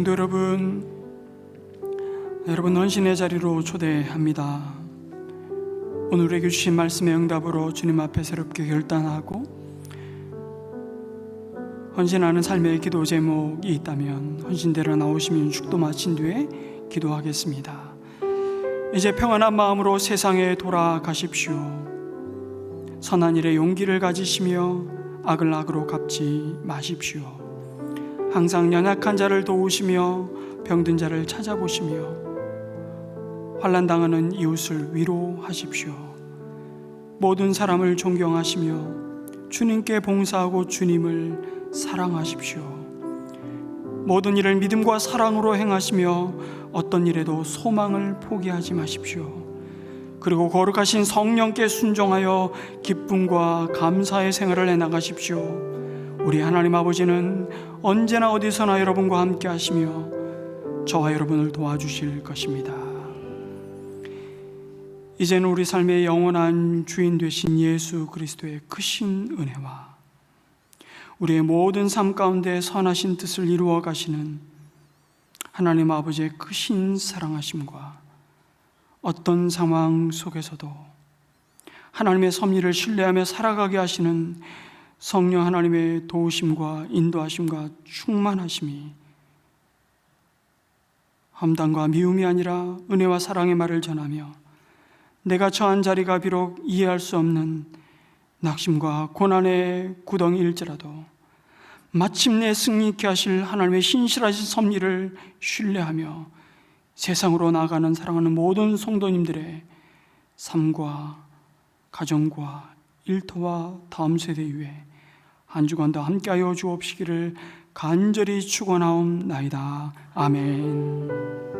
Speaker 7: 성도 여러분 헌신의 자리로 초대합니다. 오늘 우리에게 주신 말씀의 응답으로 주님 앞에 새롭게 결단하고 헌신하는 삶의 기도 제목이 있다면 헌신대로 나오시면 축도 마친 뒤에 기도하겠습니다. 이제 평안한 마음으로 세상에 돌아가십시오. 선한 일에 용기를 가지시며 악을 악으로 갚지 마십시오. 항상 연약한 자를 도우시며 병든 자를 찾아보시며 환난당하는 이웃을 위로하십시오. 모든 사람을 존경하시며 주님께 봉사하고 주님을 사랑하십시오. 모든 일을 믿음과 사랑으로 행하시며 어떤 일에도 소망을 포기하지 마십시오. 그리고 거룩하신 성령께 순종하여 기쁨과 감사의 생활을 해나가십시오. 우리 하나님 아버지는 언제나 어디서나 여러분과 함께 하시며 저와 여러분을 도와주실 것입니다. 이제는 우리 삶의 영원한 주인 되신 예수 그리스도의 크신 은혜와 우리의 모든 삶 가운데 선하신 뜻을 이루어 가시는 하나님 아버지의 크신 사랑하심과 어떤 상황 속에서도 하나님의 섭리를 신뢰하며 살아가게 하시는 성령 하나님의 도우심과 인도하심과 충만하심이 험담과 미움이 아니라 은혜와 사랑의 말을 전하며 내가 처한 자리가 비록 이해할 수 없는 낙심과 고난의 구덩이일지라도 마침내 승리케 하실 하나님의 신실하신 섭리를 신뢰하며 세상으로 나아가는 사랑하는 모든 성도님들의 삶과 가정과 일터와 다음 세대 위에 한 주간도 함께하여 주옵시기를 간절히 축원하옵나이다. 아멘.